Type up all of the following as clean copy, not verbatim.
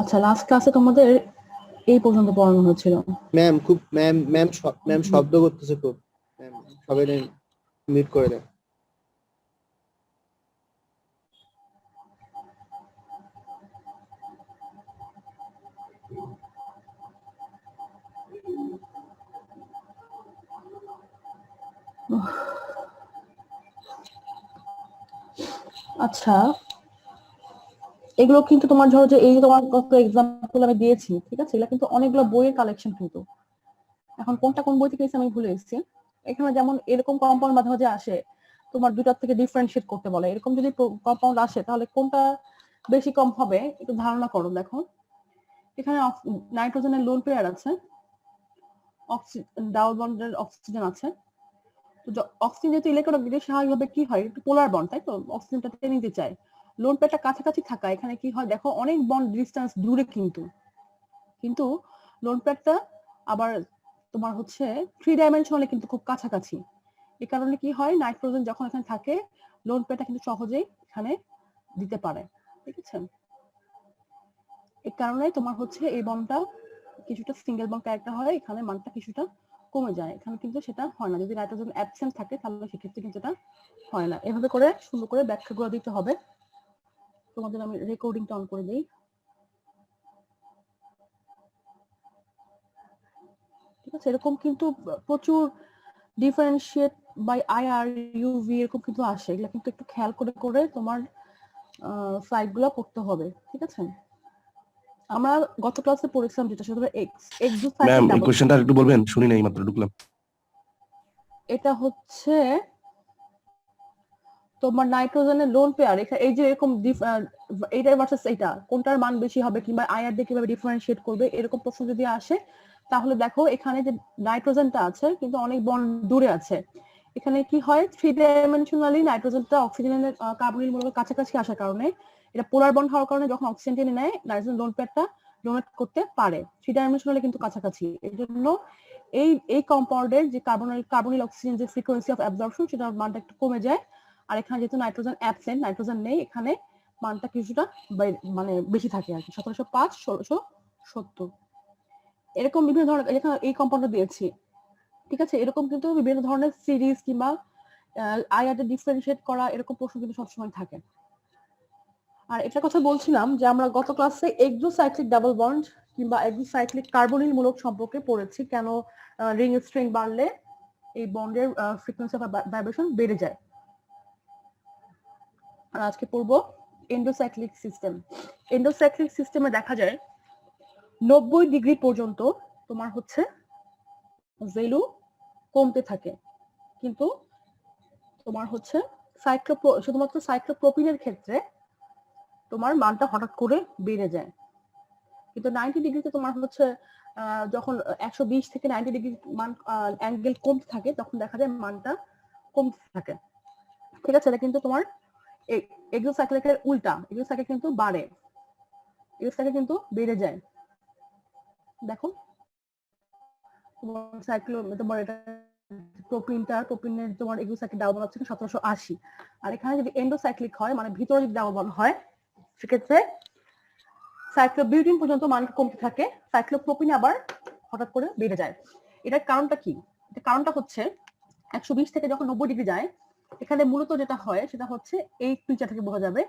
আচ্ছা, লাস্ট ক্লাসে তোমাদের এই পর্যন্ত পড়ানো হয়েছিল। ম্যাম খুব ম্যাম শব্দ করতেছে খুব। ম্যাম সবাই মিউট করে দেন। আচ্ছা, এগুলো কিন্তু তোমার ধরো যে এই যে তোমার কত এক্সাম্পল আমি দিয়েছি, ঠিক আছে, এগুলো কিন্তু অনেকগুলো বইয়ের কালেকশন কিন্তু। এখন কোনটা কোন বই থেকে এসেছে আমি ভুলে এসেছি। এখানে যেমন এরকম কম্পাউন্ড মাঝে মাঝে আসে, তোমার দুটার থেকে ডিফারেন্সিয়েট করতে বলে, এরকম যদি কম্পাউন্ড আসে তাহলে কোনটা বেশি কম হবে একটু ধারণা করো। দেখো এখানে নাইট্রোজেনের লোন পেয়ার আছে, ডাবল বন্ডের অক্সিজেন আছে। তো অক্সিজেন যেহেতু ইলেকট্রোনেগেটিভ, স্বাভাবিকভাবে কি হয়, একটু পোলার বন্ড, তাই তো, অক্সিজেনটা টেনে নিতে চায়। লোন পেয়ারটা কাছাকাছি থাকা, এখানে কি হয় দেখো অনেক বন্ড ডিসটেন্স দূরে, কিন্তু লোন পেয়ারটা আবার তোমার হচ্ছে 3 ডাইমেনশনালে কিন্তু খুব কাছাকাছি। এই কারণে কি হয়, নাইট্রোজেন যখন এখানে থাকে লোন পেয়ারটা কিন্তু সহজেই এখানে দিতে পারে, ঠিক আছে। এই কারণে তোমার হচ্ছে এই বন্ডটা কিছুটা সিঙ্গেল বন্ড ক্যারেক্টার হয়, এখানে মানটা কিছুটা কমে যায়। এখানে কিন্তু সেটা হয় না, যদি নাইট্রোজেন অ্যাবসেন্ট থাকে তাহলে সেক্ষেত্রে কিন্তু এটা হয় না। এভাবে করে সুন্দর করে ব্যাখ্যাগুলো দিতে হবে। তোমাদের আমি রেকর্ডিংটা অন করে দিই, ঠিক আছে। এরকম কিন্তু প্রচুর ডিফারেন্সিয়েট বাই আইআর ইউভি এরকম কিন্তু আসে, এগুলো কিন্তু একটু খেয়াল করে করে তোমার সাইডগুলো পড়তে হবে, ঠিক আছে। আমরা গত ক্লাসে পড়েছিলাম যেটা সেটা হলো ম্যাম এই কোশ্চেনটা একটু বলবেন, শুনি নাই মাত্র ঢুকলাম। এটা হচ্ছে তোমার নাইট্রোজেনের লোন পেয়ার, এই যে এরকম এইটা ভার্সেস এইটা কোনটার মান বেশি হবে কিংবা আইআর দিয়ে কিভাবে ডিফারেন্সিয়েট করবে এরকম প্রশ্ন যদি আসে, তাহলে দেখো এখানে যে নাইট্রোজেনটা আছে কিন্তু অনেক বন্ড দূরে আছে। এখানে কি হয়, 3 ডাইমেনশনালি নাইট্রোজেনটা অক্সিজেনের কার্বনিল মূলকের কাছাকাছি আসার কারণে, এটা পোলার বন্ড হওয়ার কারণে যখন অক্সিজেন টেনে নেয় নাইট্রোজেন লোন পেয়ারটা ডোনেট করতে পারে। 3 ডাইমেনশনালি কিন্তু কাছাকাছি, এর জন্য এই কম্পাউন্ডের যে কার্বনিল অক্সিজেন যে ফ্রিকোয়েন্সি অফ অ্যাবজর্পশন সেটার মানটা একটু কমে যায়। আর এখানে যেহেতু নাইট্রোজেন অ্যাবসেন্ট, নাইট্রোজেন নেই, এখানে মানটা কিছুটা মানে বেশি থাকে আর কি, 1705 1670 এরকম বিভিন্ন ধরনের। এখানে এই কম্পাউন্ডটা দিয়েছি, ঠিক আছে। এরকম কিন্তু বিভিন্ন ধরনের সিরিজ কিংবা আইআরটা ডিফারেন্সিয়েট করা এরকম প্রশ্ন কিন্তু সবসময় থাকে। আর এটার কথা বলছিলাম যে আমরা গত ক্লাসে এক্সোসাইক্লিক ডাবল বন্ড কিংবা এক্সোসাইক্লিক কার্বনিল মূলক সম্পর্কে পড়েছি, কেন রিং স্ট্রিং বাড়লে এই বন্ডের ফ্রিকোয়েন্সি অফ ভাইব্রেশন বেড়ে যায়। আর আজকে পড়বো এন্ডোসাইক্লিক সিস্টেম। এন্ডোসাইক্লিক সিস্টেমে দেখা যায় 90 ডিগ্রি পর্যন্ত তোমার হচ্ছে ভ্যালু কমতে থাকে, কিন্তু তোমার হচ্ছে শুধুমাত্র সাইক্লোপ্রোপিনের ক্ষেত্রে তোমার মানটা হঠাৎ করে বেড়ে যায়। কিন্তু 90 ডিগ্রিতে তোমার হচ্ছে যখন 120 থেকে 90 ডিগ্রি মান অ্যাঙ্গেল কমতে থাকে তখন দেখা যায় মানটা কমতে থাকে, ঠিক আছে। এটা কিন্তু তোমার এক্সোসাইক্লিকের উল্টা, এক্সোসাইক্লিক কিন্তু বাড়ে, এক্সোসাইক্লিক কিন্তু বেড়ে যায়। দেখো তোমার এটা প্রোপিনের তোমার এক্সোসাইক্লিক ডাবল বন্ড হচ্ছে 1780, আর এখানে যদি এন্ডোসাইক্লিক হয় মানে ভিতরে যদি ডাবল বন্ড হয় সেক্ষেত্রে সাইক্লোবিউটিন পর্যন্ত মান কমতে থাকে, সাইক্লোপ্রোপিন আবার হঠাৎ করে বেড়ে যায়। এটার কারণটা কি? এটা কারণটা হচ্ছে 120 থেকে যখন 90 ডিগ্রি যায় এখানে মূলত যেটা হয় সেটা হচ্ছে এই পিকচার থেকে বোঝা যাবে,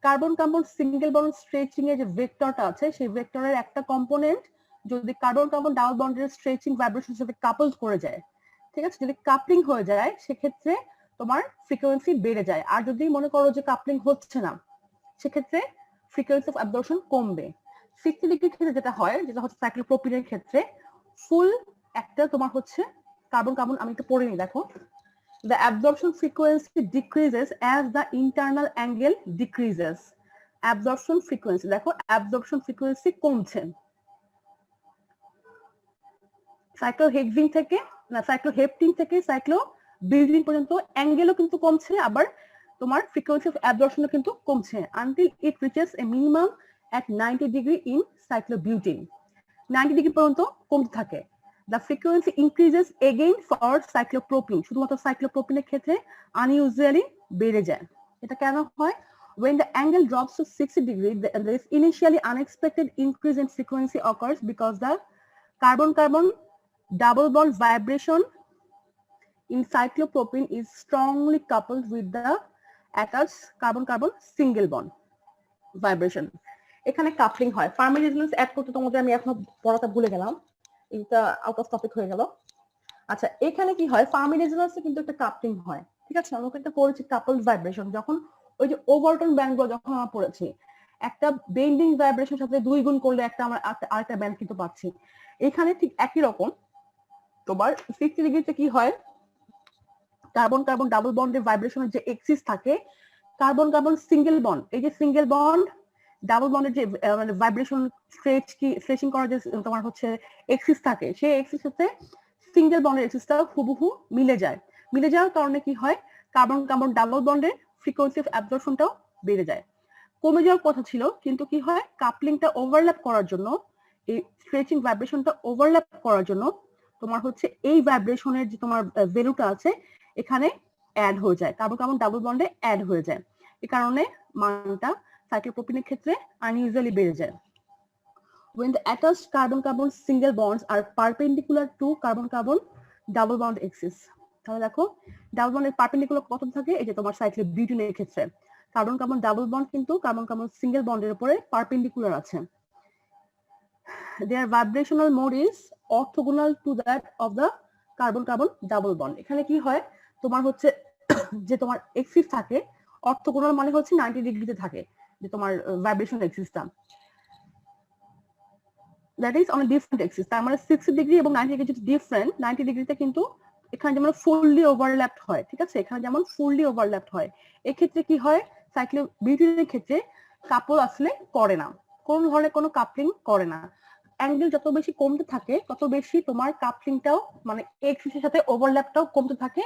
carbon carbon single bond stretching এর যে ভেক্টরটা আছে সেই ভেক্টরের একটা কম্পোনেন্ট যদি কার্বন কার্বন ডাবল বন্ডের স্ট্রেচিং ভাইব্রেশনের সাথে কাপলড করে যায়, ঠিক আছে, যদি কাপলিং হয়ে যায় সেক্ষেত্রে তোমার ফ্রিকোয়েন্সি বেড়ে যায়। আর যদি মনে করো যে কাপলিং হচ্ছে না সেক্ষেত্রে ফ্রিকোয়েন্সি অফ অ্যাবজর্পশন কমবে। 60 ডিগ্রির ক্ষেত্রে যেটা হয়, যেটা হচ্ছে সাইক্লোপ্রোপিনের ক্ষেত্রে ফুল একটা তোমার হচ্ছে কার্বন কার্বন, আমি একটু পড়ে নিই, দেখো the absorption frequency decreases as the internal angle decreases. Absorption frequency, দেখো absorption frequency কমছে। সাইক্লোহেক্সিন থেকে না সাইক্লোহেপটিন থেকে সাইক্লোবিউটিন পর্যন্ত অ্যাঙ্গেলও কিন্তু কমছে, আবার তোমার ফ্রিকোয়েন্সি অফ অ্যাবজর্পশনও কিন্তু কমছে until it reaches a minimum at 90 degree in cyclobutin. 90 degree পর্যন্ত কমতে থাকে। The frequency increases again for cyclopropene, শুধুমাত্র সাইক্লোপ্রোপিনের ক্ষেত্রে আনইউজুয়ালি বেড়ে যায়। এটা কেন হয়? When the angle drops to 60 degrees, there is initially unexpected increase in frequency occurs because the carbon-carbon double bond vibration in cyclopropene is strongly coupled with the attached carbon-carbon single bond vibration. এখানে coupling হয়। Fermi resonance add করতে তোমাদের আমি এখনো পড়াটা ভুলে গেলাম, এটা আউট অফ টপিক হয়ে গেল। আচ্ছা, এখানে কি হয়, ফার্মি রেজোনেন্সে কিন্তু একটা কাপলিং হয়, ঠিক আছে? আমরা একটা পড়েছি কাপল ভাইব্রেশন, যখন ওই যে ওভারটন ব্যান্ডগুলো যখন আমরা পড়েছি, একটা বেন্ডিং ভাইব্রেশন সাথে 2 গুণ করলে একটা আমরা আরেকটা ব্যান্ড কিন্তু পাচ্ছি। এখানে ঠিক একই রকম তোমার 60 ডিগ্রিতে কি হয়, কার্বন কার্বন ডাবল বন্ডের ভাইব্রেশনের যে এক্সিস থাকে, কার্বন কার্বন সিঙ্গেল বন্ড, এই যে সিঙ্গেল বন্ড ডাবল বন্ডের যে মানে ভাইব্রেশন স্ট্রেচিং করার যে তোমার হচ্ছে এক্সিস থাকে, সেই এক্সিস সাথে সিঙ্গেল বন্ডের এক্সিসটা হুবহু মিলে যায়। মিলে যাওয়ার কারণে কি হয়, কার্বন কার্বন ডাবল বন্ডের ফ্রিকোয়েন্সি অফ অ্যাবজর্পশনটাও বেড়ে যায়। কমে যাওয়ার কথা ছিল, কিন্তু কি হয়, কাপলিংটা ওভারল্যাপ করার জন্য, এই স্ট্রেচিং ভাইব্রেশনটা ওভারল্যাপ করার জন্য তোমার হচ্ছে এই ভাইব্রেশনের যে তোমার ভ্যালুটা আছে এখানে অ্যাড হয়ে যায়, কার্বন কার্বন ডাবল বন্ডে অ্যাড হয়ে যায়। এই কারণে মানটা সাইক্লোপ্রোপিনের ক্ষেত্রে আনইউজুয়ালি বেড়ে যায়। When the attached carbon-carbon single bonds are perpendicular to carbon-carbon double bond axis, তাহলে দেখো ডাবল বন্ডের পারপেন্ডিকুলার কত থাকে, এই যে তোমার সাইক্লোবিউটেনের ক্ষেত্রে কার্বন কার্বন ডাবল বন্ড কিন্তু কার্বন কার্বন সিঙ্গেল বন্ডের উপরে পারপেন্ডিকুলার আছে। Their vibrational mode is orthogonal to that of the carbon-carbon double bond. এখানে কি হয়, তোমার হচ্ছে যে তোমার এক্সিস থাকে, অর্থোগোনাল মানে হচ্ছে 90 ডিগ্রিতে থাকে যে তোমার ভাইব্রেশন এক্সিসটা, that is on different axis. তার মানে 60 ডিগ্রি এবং 90 ডিগ্রি যদি ডিফারেন্ট, 90 ডিগ্রিতে কিন্তু এখানে যেমন ফুললি ওভারল্যাপড হয়, ঠিক আছে? এখানে যেমন ফুললি ওভারল্যাপড হয়। এক্ষেত্রে কি হয়, সাইক্লোবিউটেনের ক্ষেত্রে কাপল আসলে করে না, কোন ধরনের কোনো কাপলিং করে না। অ্যাঙ্গেল যত বেশি কমতে থাকে তত বেশি তোমার কাপলিংটাও মানে এক্সিসের সাথে ওভারল্যাপটাও কমতে থাকে,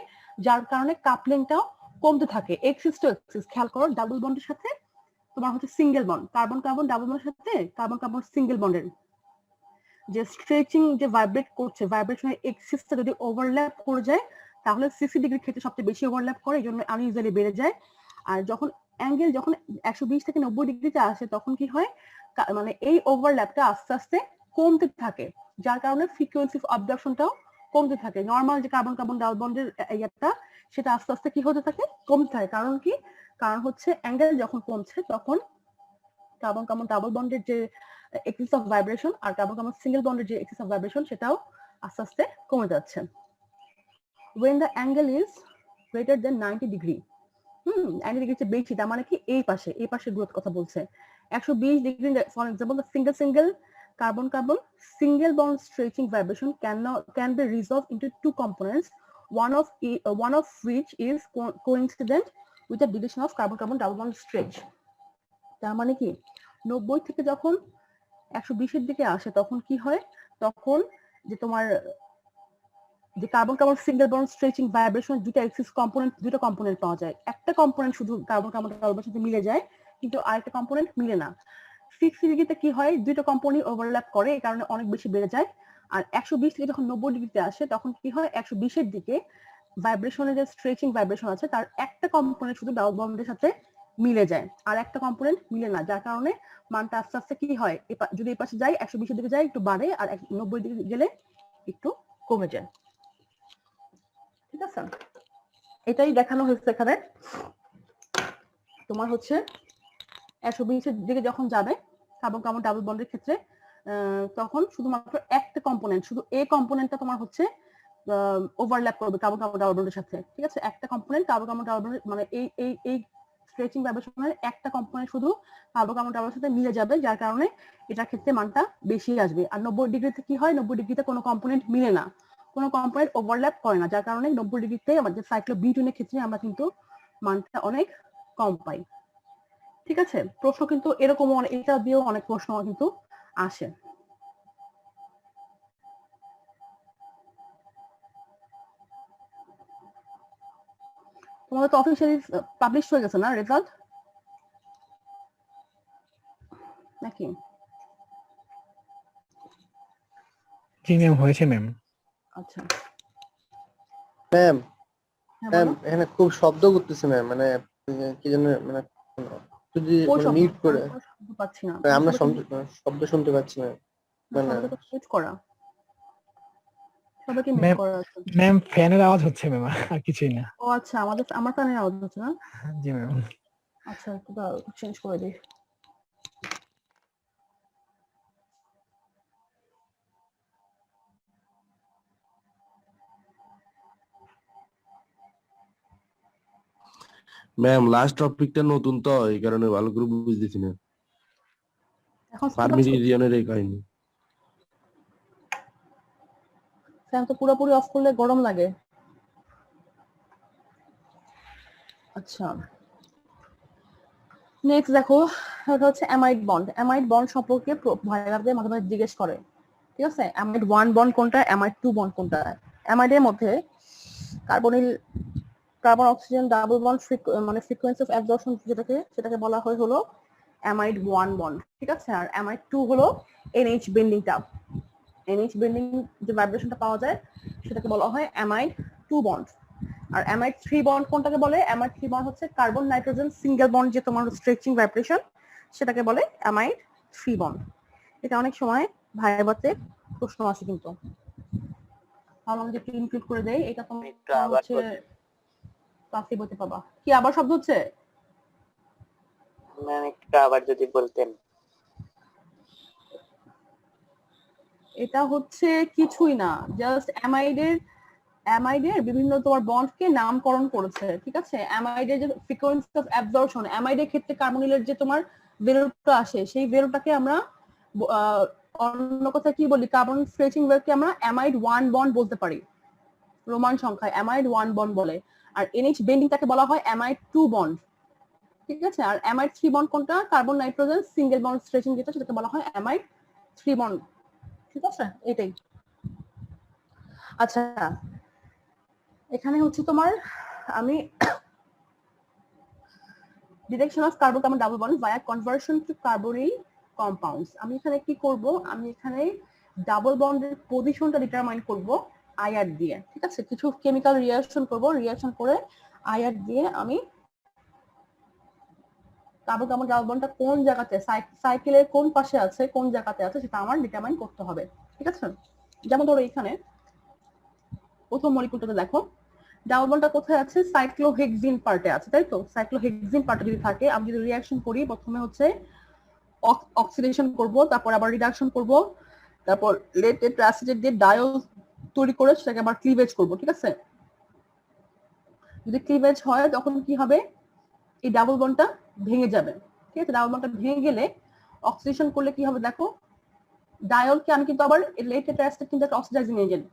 যার কারণে কাপলিংটাও কমতে থাকে। এক্সিস টু এক্সিস খেয়াল করো, ডাবল বন্ডের সাথে তোমার হচ্ছে single bond, carbon carbon double বন্ডের সাথে কার্বন কার্বন সিঙ্গেল বন্ডের যে স্ট্রেচিং যে ভাইব্রেট করছে, ভাইব্রেশনের এক্সিসটা যদি ওভারল্যাপ করে যায় তাহলে 60 ডিগ্রির ক্ষেত্রে সবচেয়ে বেশি ওভারল্যাপ করে, এই জন্য আনইউজুয়ালি বেড়ে যায়। আর যখন অ্যাঙ্গেল যখন 120 থেকে 90 ডিগ্রিতে আসে তখন কি হয়, মানে এই ওভারল্যাপটা আস্তে আস্তে কমতে থাকে, যার কারণে ফ্রিকোয়েন্সি অফ অ্যাবজর্পশনটাও কমতে থাকে। নরমাল যে কার্বন কার্বন ডাবল বন্ডের ইয়াটা সেটা আস্তে আস্তে কি হতে থাকে, কমতে থাকে। কারণ কি, কারণ হচ্ছে অ্যাঙ্গেল যখন কমছে তখন কার্বন কার্বন ডাবল বন্ডের যে এক্সিস অফ ভাইব্রেশন আর কার্বন কার্বন সিঙ্গেল বন্ডের যে এক্সিস অফ ভাইব্রেশন সেটাও আস্তে আস্তে কমে যাচ্ছে। when the angle is greater than 90 degree, 90 degree চেয়ে বেশি, তার মানে কি এই পাশে গ্রোথ কথা বলছে। 120 degree for example the single carbon carbon single bond stretching vibration can be resolved into two components, one of which is coincident with the duration of carbon carbon double bond stretch। তার মানে কি 90 থেকে যখন 120 এর দিকে আসে তখন কি হয়, তখন যে তোমার যে carbon carbon single bond stretching vibration দুটো কম্পোনেন্ট পাওয়া যায়। একটা কম্পোনেন্ট শুধু কার্বন কার্বন ডাবল বন্ডের সাথে মিলে যায়, কিন্তু আরেকটা কম্পোনেন্ট মিলে না। 60 ডিগ্রিতে কি হয়, দুটো কম্পোনেন্ট ওভারল্যাপ করে, এই কারণে অনেক বেশি বেড়ে যায়। আর 120 থেকে যখন 90 ডিগ্রিতে আসে তখন কি হয়, 120 এর দিকে ভাইব্রেশনের যে স্ট্রেচিং ভাইব্রেশন আছে তার একটা কম্পোনেন্ট শুধু ডাবল বন্ডের সাথে মিলে যায় আর একটা কম্পোনেন্ট মিলে না, যার কারণে মানটা আস্তে আস্তে কি হয়, যদি এই পাশে যায় 120 এর দিকে যায় একটু বাড়ে, আর 90 ডিগ্রি গেলে একটু কমে যায়। ঠিক আছে, এটাই দেখানো হয়েছে এখানে। তোমার হচ্ছে 120 এর দিকে যখন যাবে কার্বন কার্বন ডাবল বন্ডের ক্ষেত্রে তখন শুধুমাত্র একটা কম্পোনেন্ট, শুধু এ কম্পোনেন্টটা তোমার হচ্ছে ওভারল্যাপ করবে কার্বন কার্বন ডাবল বন্ডের সাথে। ঠিক আছে, একটা component carbon carbon double bond মানে এই স্ট্রেচিং ভাইব্রেশনের একটা কম্পোনেন্ট শুধু কার্বন কার্বন ডাবলের সাথে মিলে যাবে, যার কারণে এটার ক্ষেত্রে মানটা বেশি আসবে। আর 90 ডিগ্রিতে কি হয়, 90 ডিগ্রিতে কোনো কম্পোনেন্ট মিলে না, কোনো কম্পোনেন্ট ওভারল্যাপ করে না, যার কারণে 90 ডিগ্রিতে আমাদের সাইক্লোবিউটেনের ক্ষেত্রে আমরা কিন্তু মানটা অনেক কম পাই। ঠিক আছে, প্রশ্ন কিন্তু এরকম এটা দিয়েও অনেক প্রশ্ন কিন্তু আসে। তোমাদের তো অফিসিয়ালি পাবলিশ হয়ে গেছে না রেজাল্ট নাকি? জি ম্যাম, হয়েছে ম্যাম। আচ্ছা ম্যাম এখানে খুব শব্দ করতেছে ম্যাম, মানে কি জন্য মানে যদি ওই শব্দ মিউট করে আমি কোনো শব্দ পাচ্ছি না আমরা সবাইকে শব্দ শুনতে পাচ্ছি না মানে সবাইকে তো মিউট করা সবাইকে মিউট ম্যাম করা আছে ম্যাম ফ্যানের আওয়াজ হচ্ছে ম্যাম, আর কিছুই না। ও আচ্ছা আমার কানের আওয়াজ হচ্ছে না জি ম্যাম। আচ্ছা একটু চেঞ্জ করে দিই ম্যাম লাস্ট টপিকটা নতুন তো এই কারণে ভালো করে বুঝতেছি না। এখন শুনতে পাচ্ছ? পারমিশনের এই কাহিনী। ফ্যান তো পুরোপুরি অফ করলে গরম লাগে। আচ্ছা নেক্সট দেখো এটা হচ্ছে অ্যামাইড বন্ড। অ্যামাইড বন্ড সম্পর্কে ভাইয়াদের মাঝে মাঝে জিজ্ঞেস করে, ঠিক আছে? অ্যামাইড 1 বন্ড কোনটা, অ্যামাইড 2 বন্ড কোনটা? অ্যামাইডের মধ্যে কার্বন অক্সিজেন ডাবল বন্ড মানে ফ্রিকোয়েন্সি অফ অ্যাবজর্পশন সেটাকে বলা হয় হলো অ্যামাইড 1 বন্ড, ঠিক আছে? আর অ্যামাইড 2 হলো NH বেন্ডিংটা। NH বেন্ডিং যে ভাইব্রেশনটা পাওয়া যায় সেটাকে বলা হয় অ্যামাইড 2 বন্ড। আর অ্যামাইড 3 বন্ড কোনটাকে বলে? অ্যামাইড 3 বন্ড হচ্ছে কার্বন নাইট্রোজেন সিঙ্গেল বন্ড যে তোমার স্ট্রেচিং ভাইব্রেশন সেটাকে বলে অ্যামাইড 3 বন্ড। এটা অনেক সময় ভাইবাতে প্রশ্ন আসে কিন্তু। তাহলে আমি একটু ইনক্লুড করে দেই, এটা তোমার হচ্ছে ক্লাসে বলতে পাবা। কি আবার শব্দ হচ্ছে? ম্যাম একটু আবার যদি বলতেন। এটা হচ্ছে কিছুই না, জাস্ট অ্যামাইডের বিভিন্ন তোমার বন্ডকে নামকরণ করেছে, ঠিক আছে? অ্যামাইডের যে ফ্রিকোয়েন্সি অফ অ্যাবজর্পশন, অ্যামাইডের ক্ষেত্রে কার্বনিলের যে তোমার ভ্যালুটা আসে সেই ভ্যালুটাকে আমরা অন্য কথা কি বলি, কার্বন স্ট্রেচিং ভ্যালুকে আমরা অ্যামাইড 1 বন্ড বলতে পারি, রোমান সংখ্যায় অ্যামাইড 1 বন্ড বলে। আর NH বেন্ডিংটাকে বলা হয় অ্যামাইড 2 বন্ড, ঠিক আছে? আর অ্যামাইড 3 বন্ড কোনটা? Carbon nitrogen single bond stretching যেটা সেটাকে বলা হয় অ্যামাইড 3 বন্ড, ঠিক আছে? এটাই। আচ্ছা এখানে হচ্ছে তোমার আমি direction of carbon carbon double bond via conversion to carbonyl compounds. আমি এখানে কি করব, আমি এখানে ডাবল বন্ডের পজিশনটা ডিটারমাইন করব আইআর দিয়ে, ঠিক আছে? কিছু কেমিক্যাল রিঅ্যাকশন করব, রিঅ্যাকশন করে আইআর দিয়ে আমি কার্বন কার্বন ডাবল বন্ডটা কোন জায়গাতে সাইকেলের কোন পাশে আছে, কোন জায়গাতে আছে সেটা আমার ডিটারমাইন করতে হবে, ঠিক আছে? যেমন ধরো এখানে প্রথম মলিকুলটাতে দেখো ডাবল বন্ডটা কোথায় আছে? সাইক্লোহেক্সিন পার্টে আছে, তাই তো? সাইক্লোহেক্সিন পার্টে যদি থাকে, আমি যদি রিঅ্যাকশন করি প্রথমে হচ্ছে অক্সিডেশন করব, তারপর আবার রিডাকশন করব, তারপর লেট টেট্রাসিটেট দিয়ে ডায়ল তৈরি করে সেটাকে আবার ক্লিভেজ করব, ঠিক আছে? যদি ক্লিভেজ হয় তখন কি হবে? এই ডাবল বন্ডটা ভেঙে যাবে, ঠিক আছে? ডাবল বন্ডটা ভেঙে গেলে অক্সিডেশন করলে কি হবে দেখো, ডায়লকে আমি কিন্তু আবার লেট টেট্রাসিটেট কিন্তু একটা অক্সিডাইজিং এজেন্ট,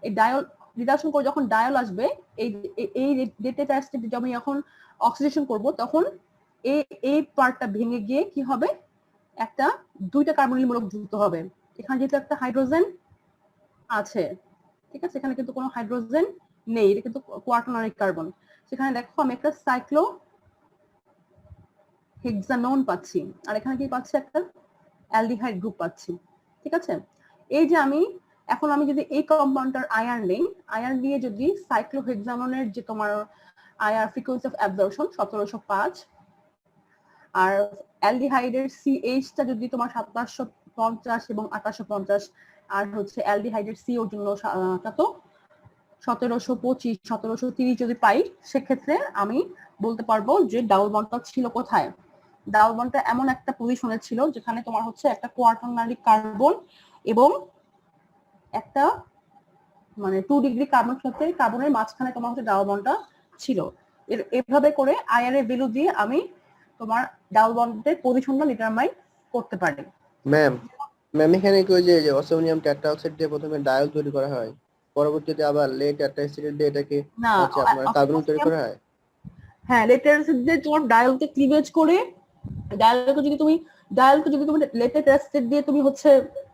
এই ডায়ল রিডাকশন করে যখন ডায়ল আসবে এই এই লেট টেট্রাসিটেট আমি যখন অক্সিডেশন করব তখন এই পার্টটা ভেঙে গিয়ে কি হবে, একটা দুইটা কার্বনিল মূলক যুক্ত হবে। এখানে যেহেতু একটা হাইড্রোজেন আছে, ঠিক আছে? এখানে কিন্তু কোনো হাইড্রোজেন নেই, এটা কিন্তু কোয়াটার্নারি কার্বন। সেখানে দেখো আমি একটা সাইক্লো হেক্সানোন পাচ্ছি, আর এখানে কি পাচ্ছি? একটা অ্যালডিহাইড গ্রুপ পাচ্ছি, ঠিক আছে? এই যে এখন আমি যদি এই কম্পাউন্ডটার আয়ার নেই, আয়ার নিয়ে যদি সাইক্লোহেক্সানোনের যে তোমার আয়ার ফ্রিকোয়েন্সি অফ অ্যাবজর্পশন 1705, আর অ্যালডিহাইডের CH টা যদি তোমার 2750 এবং 2850, আর হচ্ছে অ্যালডিহাইডের CO এর জন্য কত 1725 1730 যদি পাই, সেক্ষেত্রে আমি বলতে পারবো যে ডাবল বন্ডটা ছিল কোথায়। ডাবল বন্ডটা এমন একটা পজিশনে ছিল যেখানে তোমার হচ্ছে একটা কোয়াটার্নারি কার্বন এবং একটা মানে 2 ডিগ্রি কার্বন সাথে কার্বনের মাঝখানে তোমার হচ্ছে ডাবল বন্ডটা ছিল। এভাবে করে আইআর এর ভ্যালু দিয়ে আমি তোমার ডাবল বন্ডের পজিশনটা ডিটারমাইন করতে পারি। ম্যাম এখানে কি ওই যে অসোনিয়াম টেট্রাঅক্সাইড দিয়ে প্রথমে ডায়ল তৈরি করা হয়, পরবর্তীতে আবার লেট টেট্রাঅ্যাসিড দিয়ে এটাকে না আপনার কার্বন তৈরি করা হয়? হ্যাঁ, লেট টেট্রাঅ্যাসিড দিয়ে তোমার ডায়লকে ক্লিভেজ করে ডায়লকে যদি তুমি লেট টেট্রাঅ্যাসিড দিয়ে তুমি হচ্ছে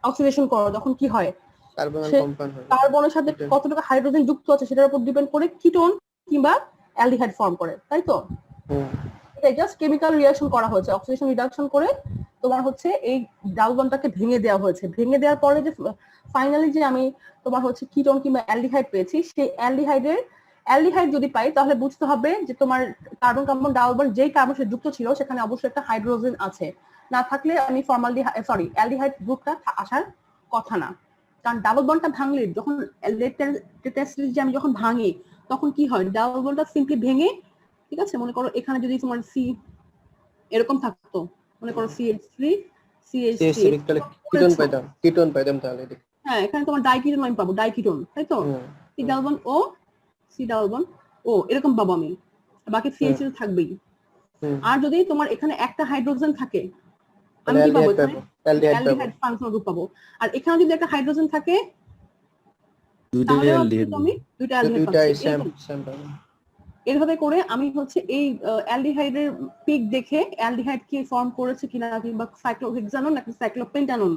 অক্সিডেশন করো, তখন কি হয়? কার্বনাল কম্পাউন্ড হয়। কার্বনের সাথে কতটুকু হাইড্রোজেন যুক্ত আছে সেটার উপর ডিপেন্ড করে কিটোন কিংবা অ্যালডিহাইড ফর্ম করে, তাই তো? এটা জাস্ট কেমিক্যাল রিঅ্যাকশন করা হয়েছে, অক্সিডেশন রিডাকশন করে তোমার হচ্ছে এই ডাবল বন্ডটাকে ভেঙে দেওয়া হয়েছে। ভেঙে দেওয়ার পরে যে ফাইনালি যে আমি তোমার হচ্ছে কিটোন কিংবা অ্যালডিহাইড পেয়েছি, সেই অ্যালডিহাইডের অ্যালডিহাইড যদি পাই তাহলে বুঝতে হবে যে তোমার কার্বন কার্বন ডাবল বন্ড যেই কার্বন সাথে যুক্ত ছিল সেখানে অবশ্যই একটা হাইড্রোজেন আছে, না থাকলে আমি অ্যালডিহাইড গ্রুপটা আসার কথা না। কারণ ডাবল বন্ডটা ভাঙলে যখন যে আমি যখন ভাঙি তখন কি হয়, ডাবল বন্ডটা সিম্পলি ভেঙে, ঠিক আছে, মনে করো এখানে যদি তোমার সি এরকম থাকতো, মনে করো CH3 CH3 তাহলে কিটোন পাইতাম তাহলে। হ্যাঁ, এখানে তোমার ডাইকিটোন আমি পাবো, ডাইকিটোন, তাই তো, সি ডাবল বন্ড ও সি ডাবল বন্ড ও এরকম পাবো আমি, বাকি CH থাকবেই। আর যদি তোমার এখানে একটা হাইড্রোজেন থাকে আমি কি পাবো, অ্যালডিহাইড ফাংশনাল গ্রুপ পাবো। আর এখানে যদি একটা হাইড্রোজেন থাকে তাহলে আমি দুইটা অ্যালডিহাইড পাবো। এভাবে করে আমি হচ্ছে এই অ্যালডিহাইডের পিক দেখে অ্যালডিহাইড কি ফর্ম করেছে কিনা, কিংবা সাইক্লোহেক্সানন নাকি সাইক্লোপেন্টানন,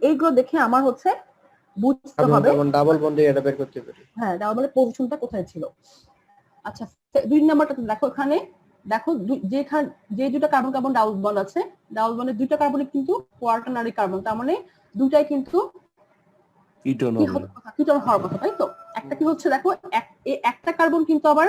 এইগুলো দেখে আমার হচ্ছে বুঝতে হবে ডাবল বন্ডে এটা বের করতে পারি। হ্যাঁ, ডাবল বন্ডের পজিশনটা কোথায় ছিল। আচ্ছা, 2 নাম্বারটা দেখো, এখানে দেখো যে দুটো কার্বন কার্বন ডাবল বন্ড আছে, ডাবল বন্ডের দুটো কার্বনই কিন্তু কোয়াটারনারি কার্বন, তার মানে দুটাই কিন্তু কিটোন কিটোন হওয়ার কথা, তাই তো। একটা কি হচ্ছে দেখো, একটা কার্বন কিন্তু আবার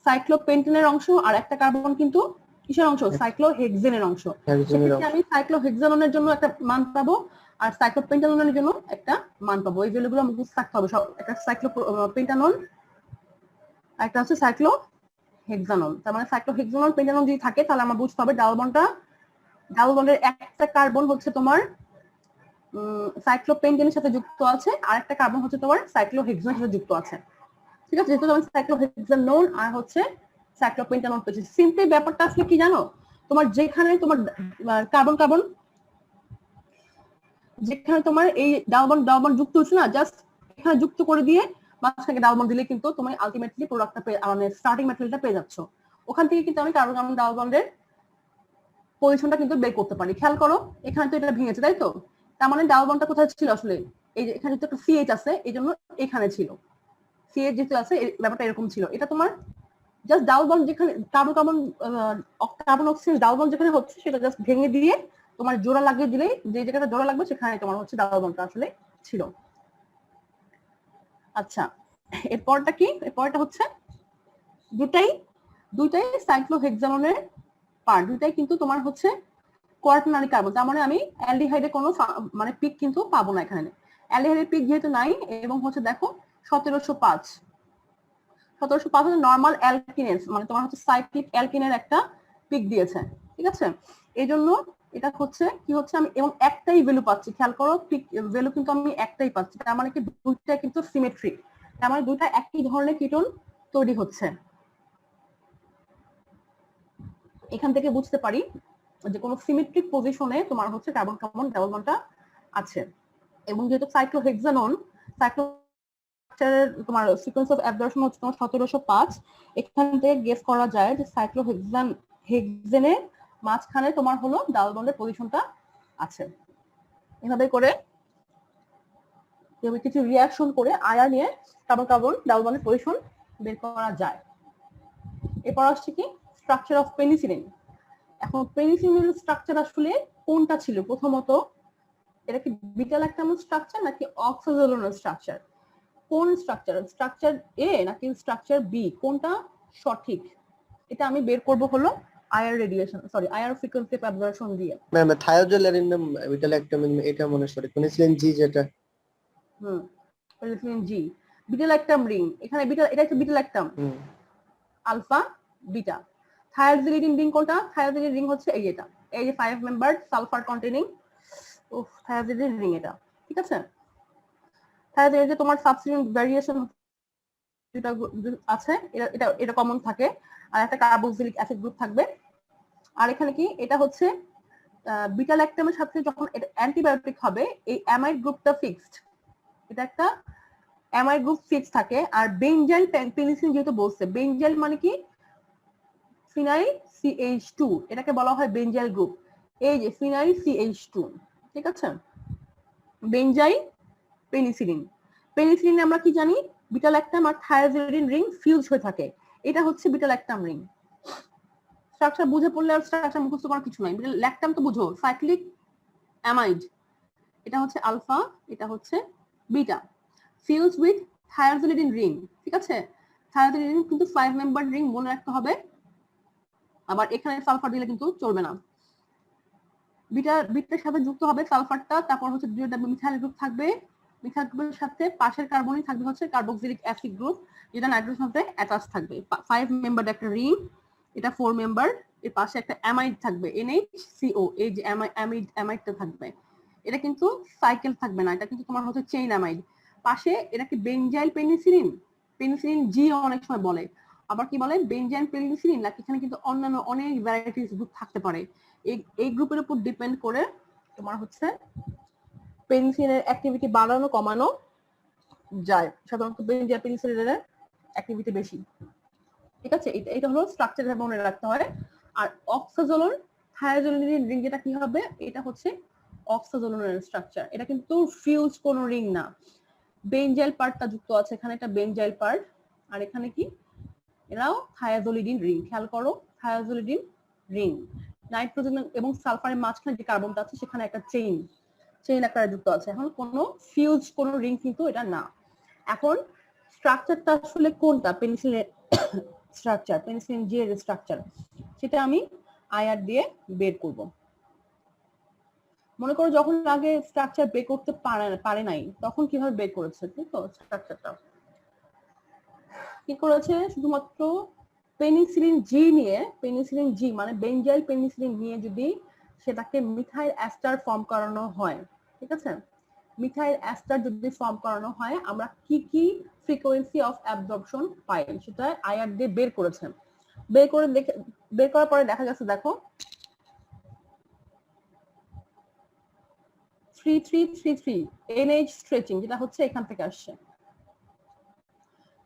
সাইক্লোপেন্টেনের অংশ, আর একটা কার্বন কিন্তু কিসের অংশ, সাইক্লোহেক্সেনের অংশ। সেক্ষেত্রে আমি সাইক্লোহেক্সাননের জন্য একটা মান পাবো আর সাইক্লোপেন্টাননের জন্য একটা মান পাবো। এই ভ্যালুগুলো মুখস্থ থাকতে হবে সব। একটা সাইক্লোপেন্টানন আর একটা হচ্ছে সাইক্লোহেক্সানন। তার মানে সাইক্লোহেক্সানন পেন্টানন যদি থাকে তাহলে আমার বুঝতে হবে ডাবল বন্ডের একটা কার্বন হচ্ছে তোমার সাইক্লোপেন্টেনের সাথে যুক্ত আছে, আর একটা কার্বন হচ্ছে তোমার সাইক্লোহেক্সানের সাথে যুক্ত আছে, ঠিক আছে। যেহেতু তোমার সাইক্লোহেক্সানন আর হচ্ছে সাইক্লোপেন্টানন পেয়েছি, সিম্পলি ব্যাপারটা আসলে কি জানো, তোমার যেখানে তোমার কার্বন যেখানে তোমার এই ডাবল বন্ড যুক্ত হচ্ছে না, জাস্ট এখানে যুক্ত করে দিয়ে মাঝখানে ডাবল বন্ড দিলে কিন্তু তুমি আলটিমেটলি প্রোডাক্টটা মানে স্টার্টিং ম্যাটেরিয়ালটা পেয়ে যাচ্ছ। ওখান থেকে কিন্তু আমি কার্বন কার্বন ডাবল বন্ডের পজিশনটা কিন্তু বের করতে পারি। খেয়াল করো, এখানে তো এটা ভেঙেছে, তাই তো, তার মানে ডাবল বন্ডটা কোথায় ছিল আসলে, এই যে এখানে তো একটা CH আছে, এই জন্য এখানে ছিল CH যেহেতু আছে, ব্যাপারটা এরকম ছিল। এটা তোমার জাস্ট ডাবল বন্ড যেখানে কার্বন অক্সিজেন ডাবল বন্ড যেখানে হচ্ছে সেটা জাস্ট ভেঙে দিয়ে তোমার জোড়া লাগিয়ে দিলে যে জায়গাটা জোড়া লাগবে সেখানে তোমার হচ্ছে ডাবল বন্ডটা আসলে ছিল। আচ্ছা, এরপরটা কি, এরপরটা হচ্ছে দুইটাই সাইক্লোহেক্সাননের পার্ট, দুইটাই কিন্তু তোমার হচ্ছে কোয়াটারনারি কার্বন। তার মানে আমি অ্যালডিহাইডে কোনো মানে পিক কিন্তু পাবো না এখানে। অ্যালডিহাইডের পিক যেহেতু নাই, এবং হচ্ছে দেখো 1705 হচ্ছে নর্মাল অ্যালকিনের, মানে তোমার হচ্ছে সাইক্লিক অ্যালকিনের একটা পিক দিয়েছে, ঠিক আছে। এই জন্য এটা হচ্ছে কি হচ্ছে আমি এবং একটাই ভ্যালু পাচ্ছি, খেয়াল করো, পিক ভ্যালু কিন্তু আমি একটাই পাচ্ছি, তার মানে কি দুইটা কিন্তু সিমেট্রিক, তার মানে দুইটা একই ধরনের কিটোন তৈরি হচ্ছে। এখান থেকে বুঝতে পারি যে কোনো সিমেট্রিক পজিশনে তোমার হচ্ছে কার্বন কার্বন ডাবল বন্ডটা আছে। এবং যেহেতু সাইক্লোহেক্সানন তোমার সিকোয়েন্স অফ অ্যাবজর্পশন হচ্ছে তোমার 1705, এখান থেকে গেস করা যায় যে সাইক্লোহেক্সেনের মাঝখানে তোমার হলো ডাবল বন্ডের পজিশনটা আছে। এভাবে করে কিছু রিঅ্যাকশন করে আয়া নিয়ে কার্বন কার্বন ডাবল বন্ডের পজিশন বের করা যায়। এরপর আসছে কি স্ট্রাকচার অফ পেনিসিলিন। এখন পেনিসিলিনের স্ট্রাকচার আসলে কোনটা ছিল, প্রথমত এটা কি বিটা ল্যাকটামাল স্ট্রাকচার নাকি অক্সিজোলোনার স্ট্রাকচার, কোন স্ট্রাকচার এ নাকি স্ট্রাকচার বি, কোনটা সঠিক, এটা আমি বের করব হলো আয়ার ফ্রিকোয়েন্সি অফ অ্যাবজর্পশন দিয়ে। ম্যাম থায়োজোলেরিনম বিটা ল্যাকটামিন এটা মনে হয় সঠিক, পেনিসিলিন জি যেটা, penicillin G beta lactam ring, এখানে বিটা, এটা হচ্ছে beta lactam alpha beta. Thiazolidine ring কোনটা, থায়োজোলেরিন রিং হচ্ছে এই এটা, এই যে 5 member sulphur containing thiazolidine ring, এটা ঠিক আছে। থায়োজোলেরিন যে তোমার সাবস্টিটিউয়েন্ট ভেরিয়েশন যেটা আছে এটা কমন থাকে, আর একটা কার্বক্সিলিক অ্যাসিড গ্রুপ থাকবে। আর এখানে কি এটা হচ্ছে বিটা ল্যাকটামের সাথে যখন এটা অ্যান্টিবায়োটিক হবে, এই অ্যামাইড গ্রুপটা ফিক্সড, এটা একটা অ্যামাইড গ্রুপ ফিক্স থাকে। আর বেনজাইল পেনিসিলিন যেহেতু বলছে, বেনজাইল মানে কি ফিনাইল CH2, এটাকে বলা হয় বেনজাইল গ্রুপ, এই যে ফিনাইল CH2, ঠিক আছে। বেনজাইল পেনিসিলিন আমরা কি জানি, বিটা ল্যাকটাম আর থায়োজোলেরিন রিং ফিউজ হয়ে থাকে, এটা হচ্ছে বিটা ল্যাকটাম রিং। স্ট্রাকচার বুঝে পড়লে আর স্ট্রাকচার মুখস্থ করার কিছু নাই। বিটা ল্যাকটাম তো বুঝো, সাইক্লিক অ্যামাইড, এটা হচ্ছে আলফা, এটা হচ্ছে বিটা, ফিউজ উইথ থায়োজোলেরিন রিং, ঠিক আছে। থায়াজোলিন কিন্তু 5 মেম্বার রিং, মনে রাখতে হবে। আবার এখানে সালফার দিলে কিন্তু চলবে না। বিটার সাথে যুক্ত হবে সালফারটা, তারপর হচ্ছে দুইটা মিথাইল গ্রুপ থাকবে, মিথাইল গ্রুপের সাথে পাশের কার্বনই থাকবে হচ্ছে কার্বক্সিলিক অ্যাসিড গ্রুপ, যেটা নাইট্রোজেনের সাথে অ্যাটাচ থাকবে। 5 মেম্বার একটা রিং, এটা 4 মেম্বার। এর পাশে একটা অ্যামাইড থাকবে NHCO, এই যে অ্যামাইডটা থাকবে। এটা কিন্তু সাইকেল থাকবে না, এটা কিন্তু তোমার হচ্ছে চেইন অ্যামাইড। পাশে এটা কি বেনজাইল পেনিসিলিন, পেনিসিলিন জি অনেক সময় বলে, আবার কি বলে বেনজাইল পেনিসিলিন, নাকি এখানে কিন্তু অন্যান্য অনেক ভ্যারাইটিস গ্রুপ থাকতে পারে। এই গ্রুপের উপর ডিপেন্ড করে তোমার হচ্ছে পেনিসিলিনের অ্যাক্টিভিটি বাড়ানো কমানো যায়। সাধারণত বেনজাইল পেনিসিলিনের অ্যাক্টিভিটি বেশি। ঠিক আছে, এটা হলো স্ট্রাকচার, মনে রাখতে হয়। আর অক্সাজোলোন থায়াজোলিন রিং যেটা কি হবে, এটা হচ্ছে অক্সাজোলোনের স্ট্রাকচার। এটা কিন্তু ফিউজ কোন রিং না। বেনজাইল পার্টটা যুক্ত আছে এখানে, এটা বেনজাইল পার্ট। আর এখানে কি, এরাও থায়াজোলিডিন রিং। খেয়াল করো, থায়াজোলিডিন রিং। নাইট্রোজেন এবং সালফারের মাঝখানে যে কার্বনটা আছে সেখানে একটা চেইন আকারে যুক্ত আছে। এখন কোনো ফিউজ কোন রিং কিন্তু এটা না। এখন স্ট্রাকচারটা আসলে কোনটা পেনিসিলিনের স্ট্রাকচার, পেনিসিলিন জি এর স্ট্রাকচার, সেটা আমি আইআর দিয়ে বের করব। মনে করো যখন আগে স্ট্রাকচার বের করতে পারে নাই, তখন কিভাবে বের করেছে, ঠিক তো? স্ট্রাকচারটা কি করেছে, শুধুমাত্র পেনিসিলিন জি নিয়ে, পেনিসিলিন জি মানে বেনজাইল পেনিসিলিন নিয়ে যদি সেটাকে মিথাইল এস্টার ফর্ম করানো হয়, ঠিক আছে, মিথাইল এস্টার যদি ফর্ম করানো হয়, আমরা কি কি ফ্রিকোয়েন্সি অফ অ্যাবজর্পশন পাই সেটা আইআর দিয়ে বের করেছে। বের করার পরে দেখা গেছে, দেখো 3333 NH স্ট্রেচিং, যেটা হচ্ছে এখান থেকে আসছে